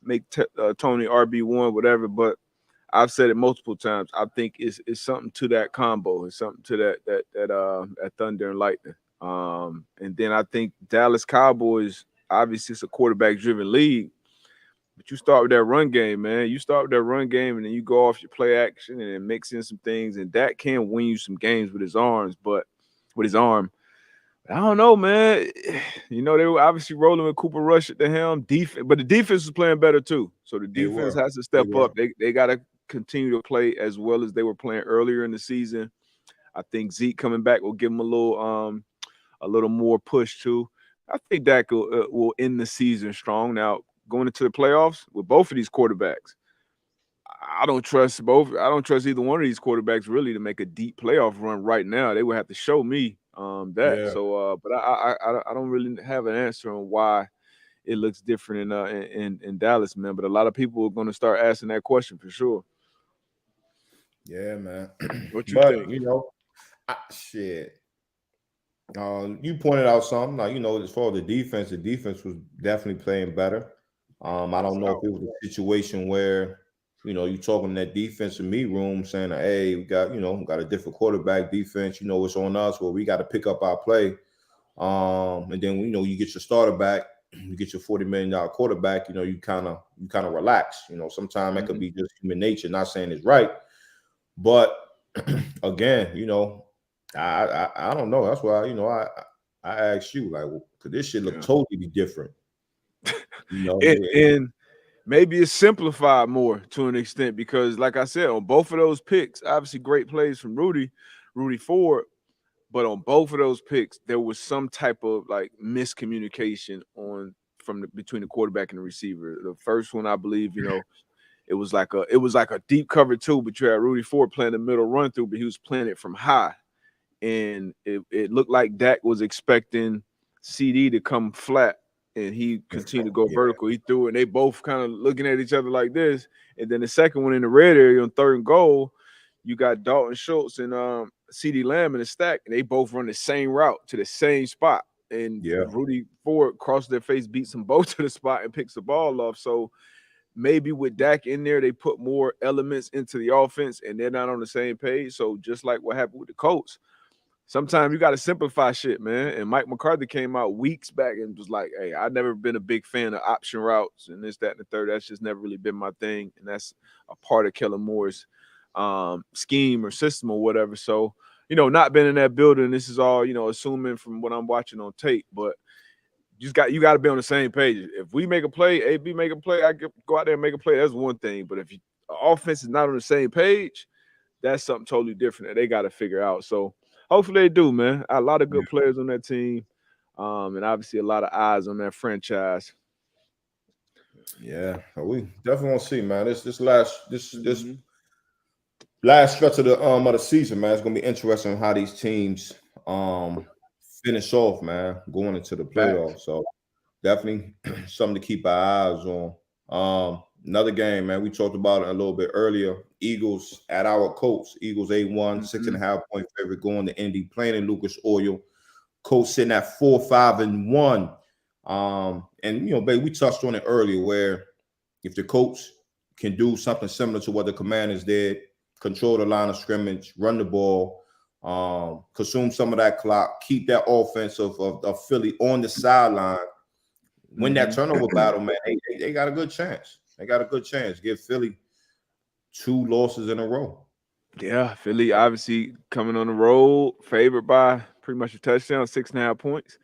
make Tony RB1, whatever. But I've said it multiple times. I think it's something to that combo. It's something to that Thunder and Lightning. And then I think Dallas Cowboys, obviously it's a quarterback-driven league, but you start with that run game, man. You start with that run game, and then you go off your play action and then mix in some things, and that can win you some games with his arm. I don't know, man. They were obviously rolling with Cooper Rush at the helm. But the defense is playing better too. So the defense has to step up. They got to continue to play as well as they were playing earlier in the season. I think Zeke coming back will give them a little more push too. I think Dak will end the season strong. Now, going into the playoffs with both of these quarterbacks, I don't trust both. I don't trust either one of these quarterbacks really to make a deep playoff run right now. They would have to show me that. Yeah. So, but I don't really have an answer on why it looks different in Dallas, man. But a lot of people are going to start asking that question for sure. Yeah, man. What you think? Shit. You pointed out something like as far as the defense was definitely playing better. I don't know if it was a situation where you talking that defensive meet room saying, hey, we got a different quarterback defense. It's on us. Well, we got to pick up our play. And then you get your starter back, you get your $40 million quarterback. You kind of relax. Sometimes that could be just human nature. Not saying it's right, but again, I don't know. That's why I asked you, like, could this shit look totally different? And maybe it's simplified more to an extent because, like I said, on both of those picks, obviously great plays from Rudy Ford, but on both of those picks, there was some type of like miscommunication between the quarterback and the receiver. The first one, I believe, it was like a deep cover too, but you had Rudy Ford playing the middle run through, but he was playing it from high. And it looked like Dak was expecting CD to come flat, and he continued to go vertical. He threw it, and they both kind of looking at each other like this. And then the second one in the red area on 3rd and goal, you got Dalton Schultz and CD Lamb in the stack, and they both run the same route to the same spot. And Rudy Ford crossed their face, beats them both to the spot, and picks the ball off. So maybe with Dak in there, they put more elements into the offense, and they're not on the same page. So just like what happened with the Colts, sometimes you got to simplify shit, man. And Mike McCarthy came out weeks back and was like, hey, I've never been a big fan of option routes and this, that, and the third. That's just never really been my thing. And that's a part of Kellen Moore's scheme or system or whatever. So, not been in that building. This is all, assuming from what I'm watching on tape. But you got to be on the same page. If we make a play, AB make a play, I go out there and make a play. That's one thing. But if offense is not on the same page, that's something totally different that they got to figure out. So hopefully they do, man. A lot of good players on that team, and obviously a lot of eyes on that franchise. Yeah, we definitely want to see, man. This last stretch of the season, man, it's gonna be interesting how these teams finish off, man, going into the playoffs. So definitely something to keep our eyes on. Another game, man, we talked about it a little bit earlier. Eagles at our Colts. Eagles 8-1, 6.5 point favorite going to Indy, playing in Lucas Oil. Colts sitting at 4-5-1. And babe, we touched on it earlier, where if the Colts can do something similar to what the Commanders did, control the line of scrimmage, run the ball, consume some of that clock, keep that offense of Philly on the sideline, win that turnover battle, man, they got a good chance. They got a good chance. Give Philly 2 losses in a row. Yeah, Philly obviously coming on the road, favored by pretty much a touchdown, 6.5 points.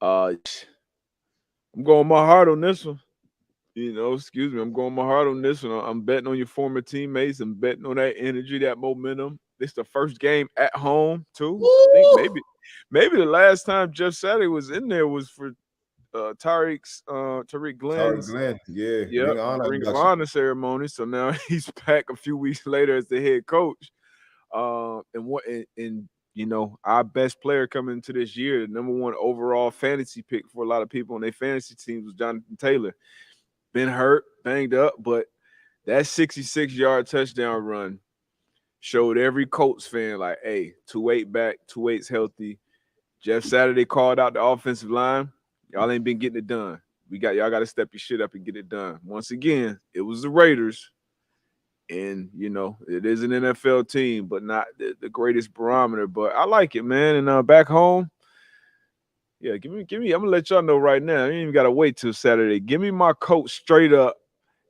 I'm going my heart on this one. I'm going my heart on this one. I'm betting on your former teammates. I'm betting on that energy, that momentum. This is the first game at home too. I think maybe the last time Jeff Saturday was in there was for Tariq Glenn's Ring of Honor ceremony. So now he's back a few weeks later as the head coach. And our best player coming into this year, the number 1 overall fantasy pick for a lot of people on their fantasy teams, was Jonathan Taylor. Been hurt, banged up, but that 66-yard touchdown run showed every Colts fan like, hey, 2-8 back, 2-8's healthy. Jeff Saturday called out the offensive line. Y'all ain't been getting it done. Y'all got to step your shit up and get it done. Once again, it was the Raiders. And, it is an NFL team, but not the greatest barometer. But I like it, man. And back home, yeah, give me. I'm gonna let y'all know right now. You ain't even gotta wait till Saturday. Give me my Colts straight up,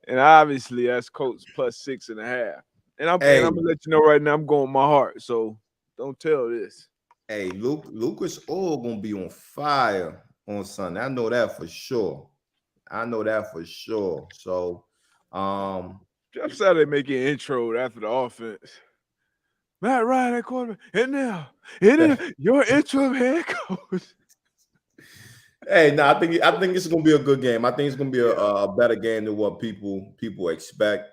and obviously that's Colts plus 6.5. And I'm gonna let you know right now. I'm going my heart. So don't tell this. Hey, Lucas Oil gonna be on fire on Sunday. I know that for sure. So, Jeff Saturday making intro after the offense. Matt Ryan at quarterback, and now your interim head coach. Hey, no, I think it's gonna be a good game. I think it's gonna be a better game than what people expect.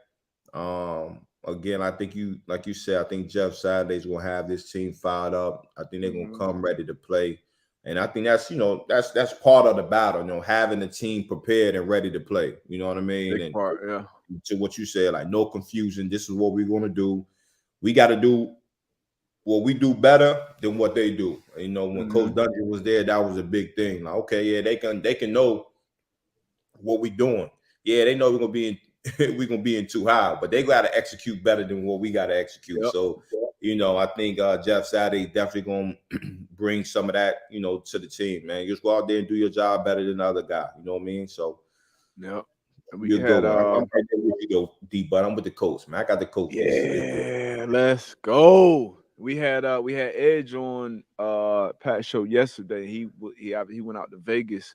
Again, I think like you said, I think Jeff Saturday's gonna have this team fired up. I think they're gonna come ready to play, and I think that's that's part of the battle. Having the team prepared and ready to play. You know what I mean? Big part, yeah. To what you said, like no confusion. This is what we're gonna do. We got to do what we do better than what they do. When Coach Dungy was there, that was a big thing. Like, okay, yeah, they can know what we're doing. Yeah, they know we're gonna be in too high, but they got to execute better than what we got to execute. Yep. So, I think Jeff Saturday definitely gonna bring some of that, to the team, man. Just go out there and do your job better than the other guy. You know what I mean? So, yeah. I'm right there with you, D, but I'm with the Colts, man. I got the Colts. Yeah, let's go. We had Edge on Pat's show yesterday. He went out to Vegas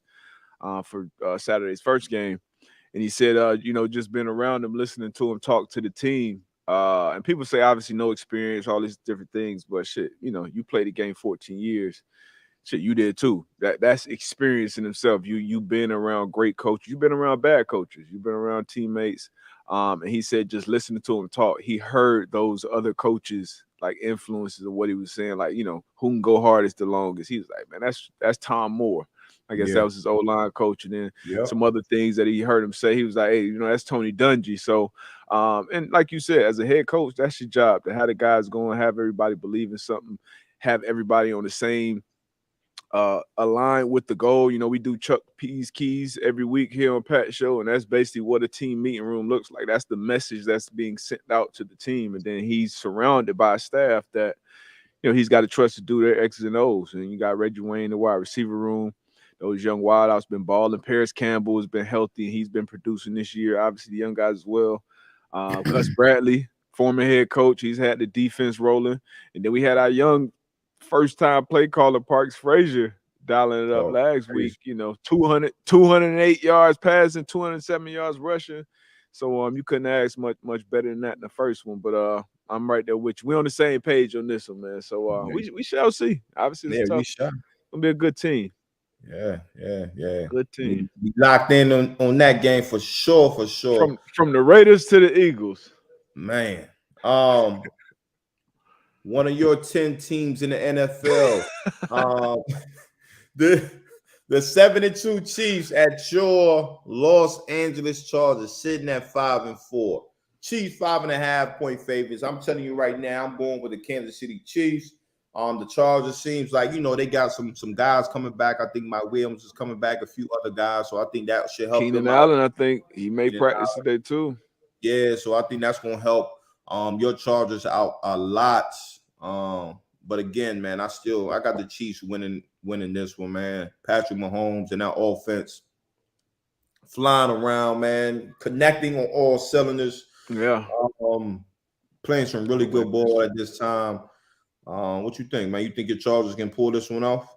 for Saturday's first game, and he said just being around him, listening to him talk to the team, and people say obviously no experience, all these different things, but shit, you played the game 14 years. Shit, you did too. That's experience in itself. You've been around great coaches. You've been around bad coaches. You've been around teammates. And he said just listening to him talk, he heard those other coaches like influences of what he was saying, like, who can go hardest the longest. He was like, man, that's Tom Moore. I guess that was his O-line coach. And then some other things that he heard him say. He was like, hey, that's Tony Dungy. So, and like you said, as a head coach, that's your job, to have the guys going, have everybody believe in something, have everybody on the same align with the goal. We do Chuck P's Keys every week here on Pat's show, and that's basically what a team meeting room looks like. That's the message that's being sent out to the team, and then he's surrounded by a staff that he's got to trust to do their X's and O's. And you got Reggie Wayne in the wide receiver room. Those young wideouts been balling. Paris Campbell has been healthy. He's been producing this year. Obviously, the young guys as well. Gus Bradley, former head coach, he's had the defense rolling. And then we had our young first-time play caller, Parks Frazier, dialing it up last week. 208 yards passing, 207 yards rushing. So you couldn't ask much better than that in the first one. But I'm right there with you. We're on the same page on this one, man. So we shall see. Obviously, it's tough. We shall. It's gonna be a good team. Yeah. Good team. We locked in on that game for sure. From the Raiders to the Eagles. Man. One of your 10 teams in the NFL. The 7-2 Chiefs at your Los Angeles Chargers sitting at 5-4. Chiefs 5.5-point favorites. I'm telling you right now, I'm going with the Kansas City Chiefs. The Chargers seems like they got some guys coming back. I think Mike Williams is coming back, a few other guys, so I think that should help. Keenan Allen, I think he may practice today too. Yeah, so I think that's gonna help your Chargers out a lot. But again, man, I got the Chiefs winning this one, man. Patrick Mahomes and that offense flying around, man, connecting on all cylinders. Yeah. Playing some really good ball at this time. What you think, man? You think your Chargers can pull this one off?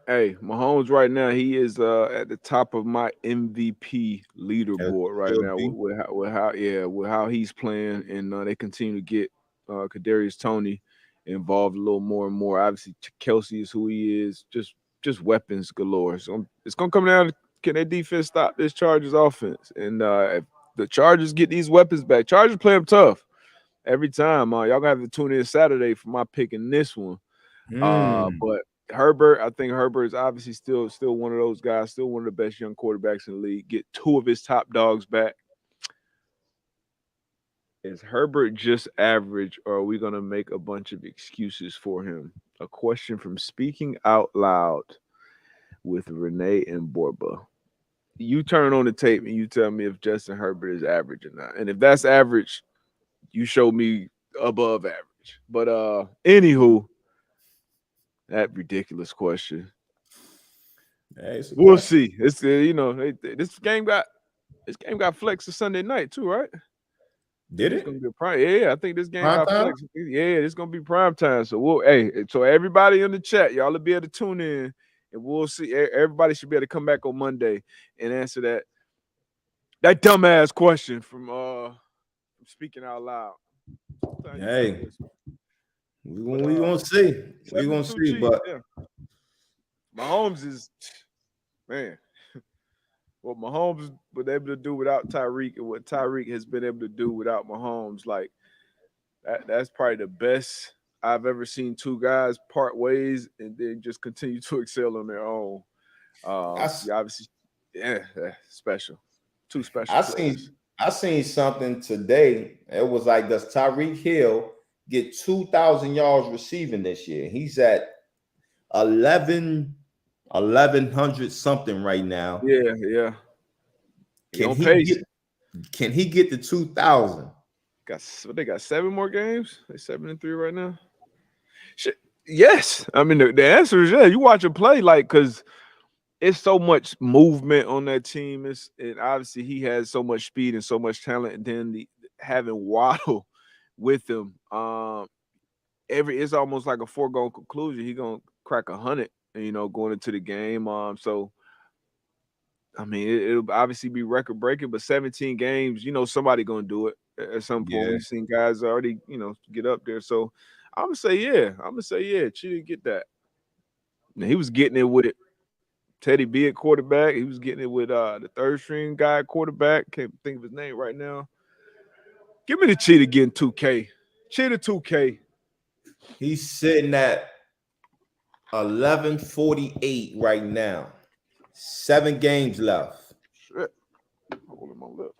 Hey, Mahomes right now, he is at the top of my MVP leaderboard right now with how he's playing, and they continue to get Kadarius Toney involved a little more and more. Obviously, Kelsey is who he is, just weapons galore. So it's gonna come down to, can their defense stop this Chargers offense? And if the Chargers get these weapons back, Chargers play them tough every time. Y'all gonna have to tune in Saturday for my pick in this one. But Herbert, I think Herbert is obviously still one of those guys, still one of the best young quarterbacks in the league. Get two of his top dogs back. Is Herbert just average, or are we going to make a bunch of excuses for him? A question from Speaking Out Loud with Renee and Borba. You turn on the tape and you tell me if Justin Herbert is average or not. And if that's average, you show me above average. But anywho, that ridiculous question. Hey, we'll see. It's this game got flex to Sunday night too, right? Did it's it? Gonna be prime. Yeah, I think this game Prime got time? flex. Yeah, it's gonna be prime time. So so everybody in the chat, y'all will be able to tune in, and we'll see. Everybody should be able to come back on Monday and answer that dumbass question from Speaking Out Loud. Hey, we gonna see. We gonna see, but Mahomes is, man, what Mahomes was able to do without Tyreek and what Tyreek has been able to do without Mahomes, like that's probably the best I've ever seen two guys part ways and then just continue to excel on their own. Obviously, special. Two special players. I seen something today. It was like, does Tyreek Hill get 2,000 yards receiving this year? He's at 1,100 something right now. Yeah. Can he get to 2,000? They got 7 more games. They 7-3 right now. Shit. Yes, I mean the answer is yeah. You watch him play, like, because it's so much movement on that team. And obviously he has so much speed and so much talent. And then having Waddle with him, it's almost like a foregone conclusion. He gonna crack 100, going into the game. So I mean, it'll obviously be record breaking, but 17 games, somebody gonna do it at some point. We've seen guys already, get up there. So I'm gonna say yeah. Cheetah get that. Now, he was getting it with Teddy B at quarterback. He was getting it with the third string guy at quarterback. Can't think of his name right now. Give me the Cheetah getting 2K. Cheetah 2K. He's sitting at 1148 right now. 7 games left. Shit. Holding my lip.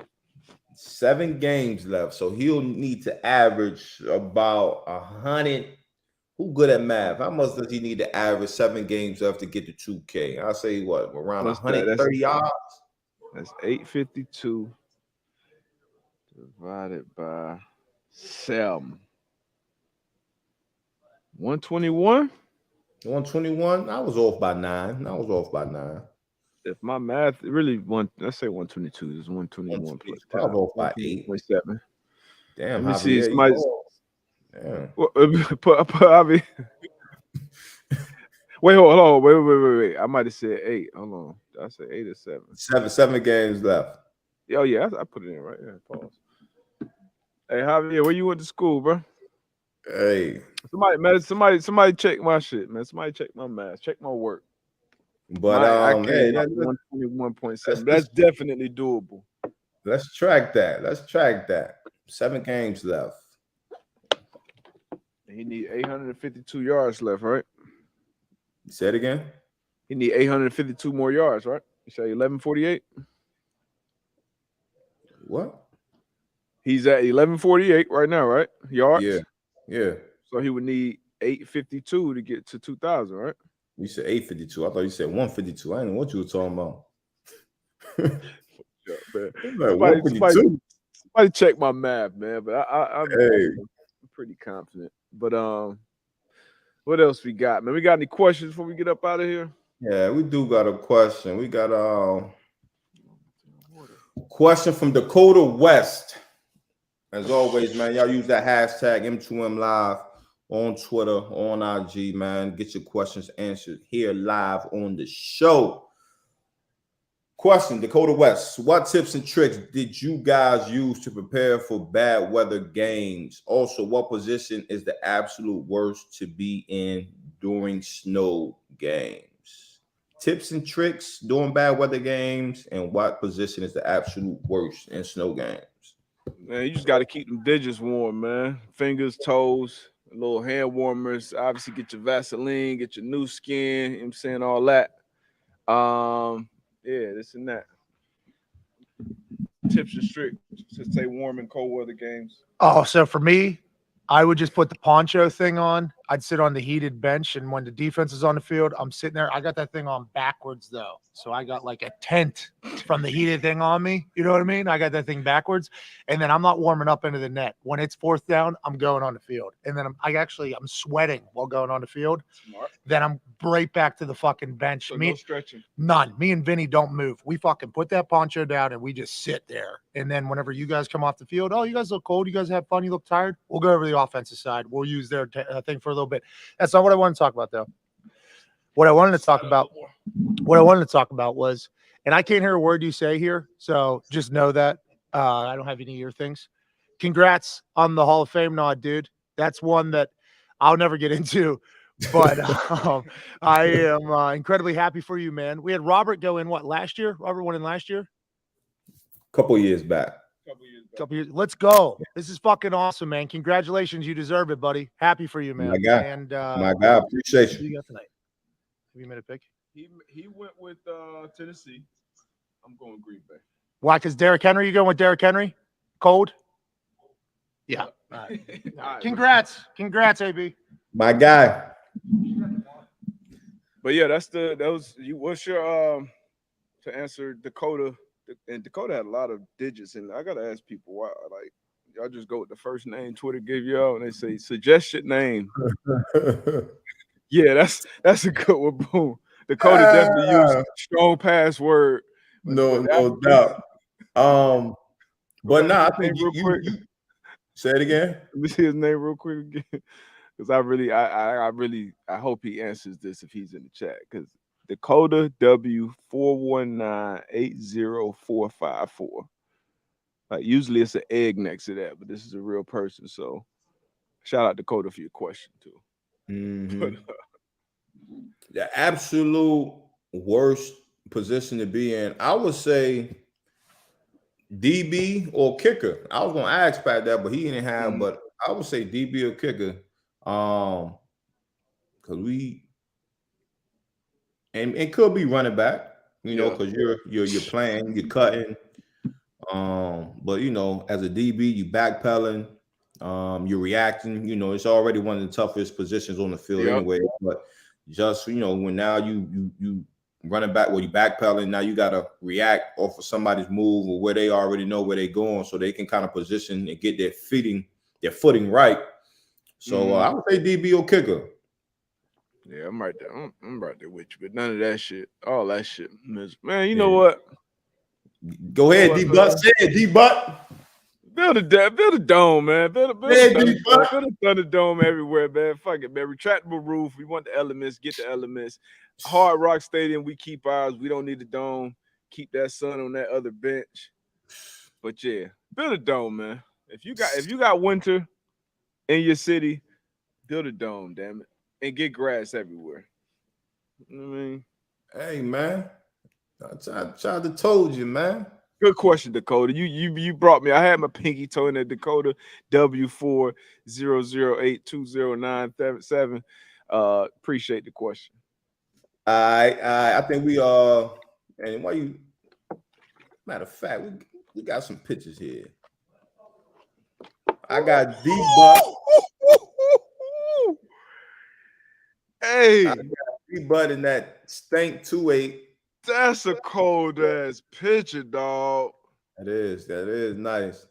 7 games left. So he'll need to average about 100. Who good at math? How much does he need to average 7 games left to get to 2K? I'll say what, around 130 yards? That's 852 divided by 7. 121. 121. I was off by 9. If my math really let's say 122 is 121 plus 10. I was off by 8. 121.7. Damn, let me see. Javier, Damn. Put Javi. Wait, hold on. Wait. I might have said 8. Hold on. Did I say 8 or 7? 7 games left. Oh yeah, I put it in right here. Pause. Hey Javier, where you went to school, bro? Hey. Somebody check my shit, man. Somebody check my math. Check my work. But I came out 121.7. That's definitely doable. Let's track that. 7 games left. He need 852 yards left, right? You say it again? He need 852 more yards, right? You say 1148? What? He's at 1148 right now, right? Yards? Yeah. So he would need 852 to get to 2,000, right? You said 852. I thought you said 152. I didn't know what you were talking about. Somebody check my math, man. But I'm pretty confident. But what else we got, man? We got any questions before we get up out of here? Yeah, we do got a question. We got a question from Dakota West. As always, man, y'all use that hashtag M2M Live on Twitter, on IG, man. Get your questions answered here live on the show. Question, Dakota West. What tips and tricks did you guys use to prepare for bad weather games? Also, what position is the absolute worst to be in during snow games? Tips and tricks during bad weather games, and what position is the absolute worst in snow games? Man, you just got to keep them digits warm, man. Fingers, toes, a little hand warmers. Obviously, get your Vaseline, get your new skin. You know what I'm saying? All that. Yeah, this and that. Tips and tricks to stay warm in cold weather games. Oh, so for me, I would just put the poncho thing on. I'd sit on the heated bench, and when the defense is on the field, I'm sitting there. I got that thing on backwards, though. So I got like a tent from the heated thing on me. You know what I mean? I got that thing backwards, and then I'm not warming up into the net. When it's 4th down, I'm going on the field. And then I'm sweating while going on the field. Smart. Then I'm right back to the fucking bench. So no stretching. None. Me and Vinny don't move. We fucking put that poncho down and we just sit there. And then whenever you guys come off the field, oh, you guys look cold. You guys have fun. You look tired. We'll go over to the offensive side. We'll use their thing for a little bit. That's not what I want to talk about, though. What I wanted to talk about was, and I can't hear a word you say here, so just know that I don't have any ear things. Congrats on the Hall of Fame nod, dude. That's one that I'll never get into. But I am incredibly happy for you, man. We had Robert go in last year? Robert went in last year? Couple years back. Couple years. Let's go. This is fucking awesome, man. Congratulations. You deserve it, buddy. Happy for you, man. My guy. And my guy, appreciate you got tonight. Have you made a pick? He went with Tennessee. I'm going Green Bay. Why? Because Derrick Henry? You going with Derrick Henry? Cold? Yeah. All right. Congrats, AB. My guy. But yeah, what's your to answer Dakota? And Dakota had a lot of digits, and I gotta ask people why. Like, y'all just go with the first name Twitter give y'all, and they say suggested name. Yeah, that's a good one. Boom. Dakota definitely used strong password. No doubt. But I think you say it again. Let me see his name real quick again, because I hope he answers this if he's in the chat. Because Dakota W41980454. Like, usually it's an egg next to that, but this is a real person. So shout out Dakota for your question too. Mm-hmm. The absolute worst position to be in, I would say DB or kicker. I was gonna ask Pat that, but he didn't have. But I would say DB or kicker, because it could be running back, because you're playing, you're cutting. But as a DB, you backpedaling, you're reacting. It's already one of the toughest positions on the field anyway. But just when now you running back, you backpedaling, now you gotta react off of somebody's move or where they already know where they're going, so they can kind of position and get their footing right. So I would say DB or kicker. Yeah, I'm right there. I'm right there with you, but none of that shit. All that shit, man. You know Yeah. what? Go ahead, What, D Butt. man? Say it, D Butt. Build a dome, man. Build a Hey, Thunderdome. D-Butt. Build a Thunderdome everywhere, man. Fuck it, man. Retractable roof. We want the elements. Get the elements. Hard Rock Stadium. We keep ours. We don't need the dome. Keep that sun on that other bench. But yeah, build a dome, man. If you got winter in your city, build a dome, damn it, and get grass everywhere. You know what I mean? Hey, man. I tried to told you, man. Good question, Dakota. You brought me. I had my pinky toe in that Dakota W40082097. Appreciate the question. I think we and why you matter of fact, we got some pictures here. I got D Butt. Hey, I got D Butt in that stank 2-8. that's a cold ass picture, dog. That is nice.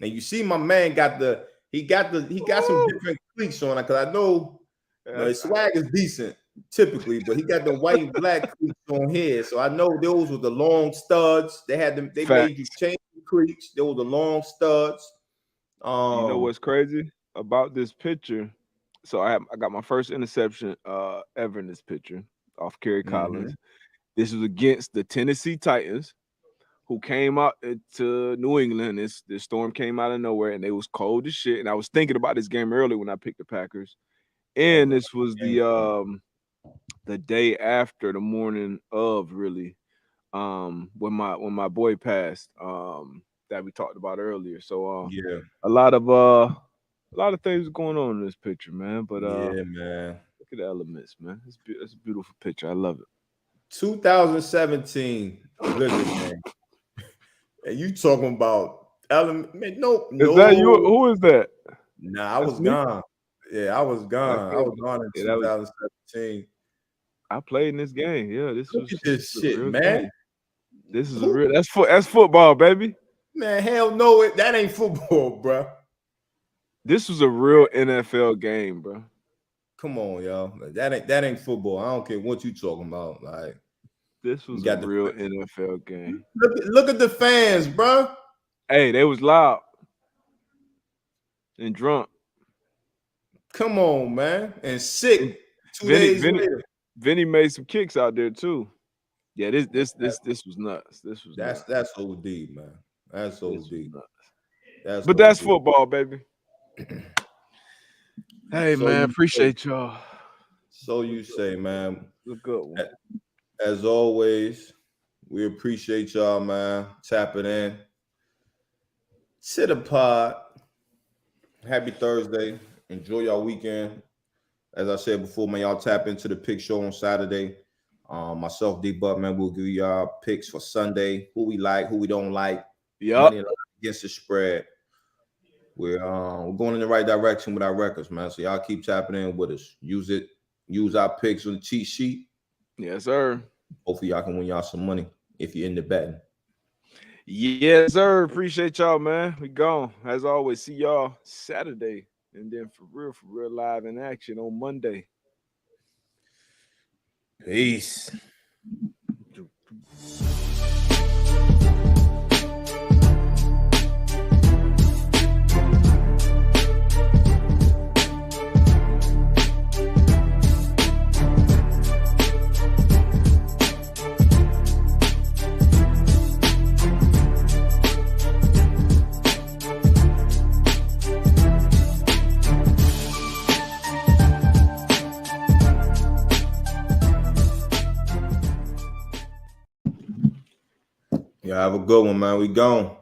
And you see my man got some different cleats on it, because I know his swag is decent typically, but he got the white and black cleats on here. So I know those were the long studs. They had them, they made you change the cleats. They were the long studs. You know what's crazy about this picture? So I got my first interception ever in this picture off Kerry Collins. This was against the Tennessee Titans, who came out to New England. This storm came out of nowhere, and it was cold as shit. And I was thinking about this game early when I picked the Packers. And this was the day after, the morning of, really, when my boy passed, that we talked about earlier. So yeah, a lot of things going on in this picture, man. But yeah, man. Look at the elements, man. It's a beautiful picture. I love it. 2017 Blizzard game. And you talking about element? Man, no. Is that you? Who is that? Nah, I was gone. Yeah, I was gone. Okay. I was gone in 2017. I played in this game. Yeah, Look at this shit, man. Game. This is a real. That's football, baby. Man, hell no, that ain't football, bro. This was a real NFL game, bro. Come on, y'all. That ain't football. I don't care what you talking about. Like, this was a real NFL game. Look at the fans, bro. Hey, they was loud and drunk. Come on, man. And sick. 2 days later. Vinny made some kicks out there too. Yeah, this was nuts. This was that's OD, man. That's OD. That's football, baby. Hey, man, appreciate y'all. So you say, man. A good one. As always, we appreciate y'all, man. Tapping in to the pod. Happy Thursday. Enjoy y'all weekend. As I said before, man, y'all tap into the pick show on Saturday. Myself, D Butt, man, we'll give y'all picks for Sunday. Who we like, who we don't like. Yep. Against the spread. We're going in the right direction with our records, man. So y'all keep tapping in with us. Use our picks on the cheat sheet. Yes, sir. Hopefully y'all can win y'all some money if you're in the betting. Yes, sir. Appreciate y'all, man. We gone. As always, see y'all Saturday. And then for real live in action on Monday. Peace. Yeah, have a good one, man. We gone.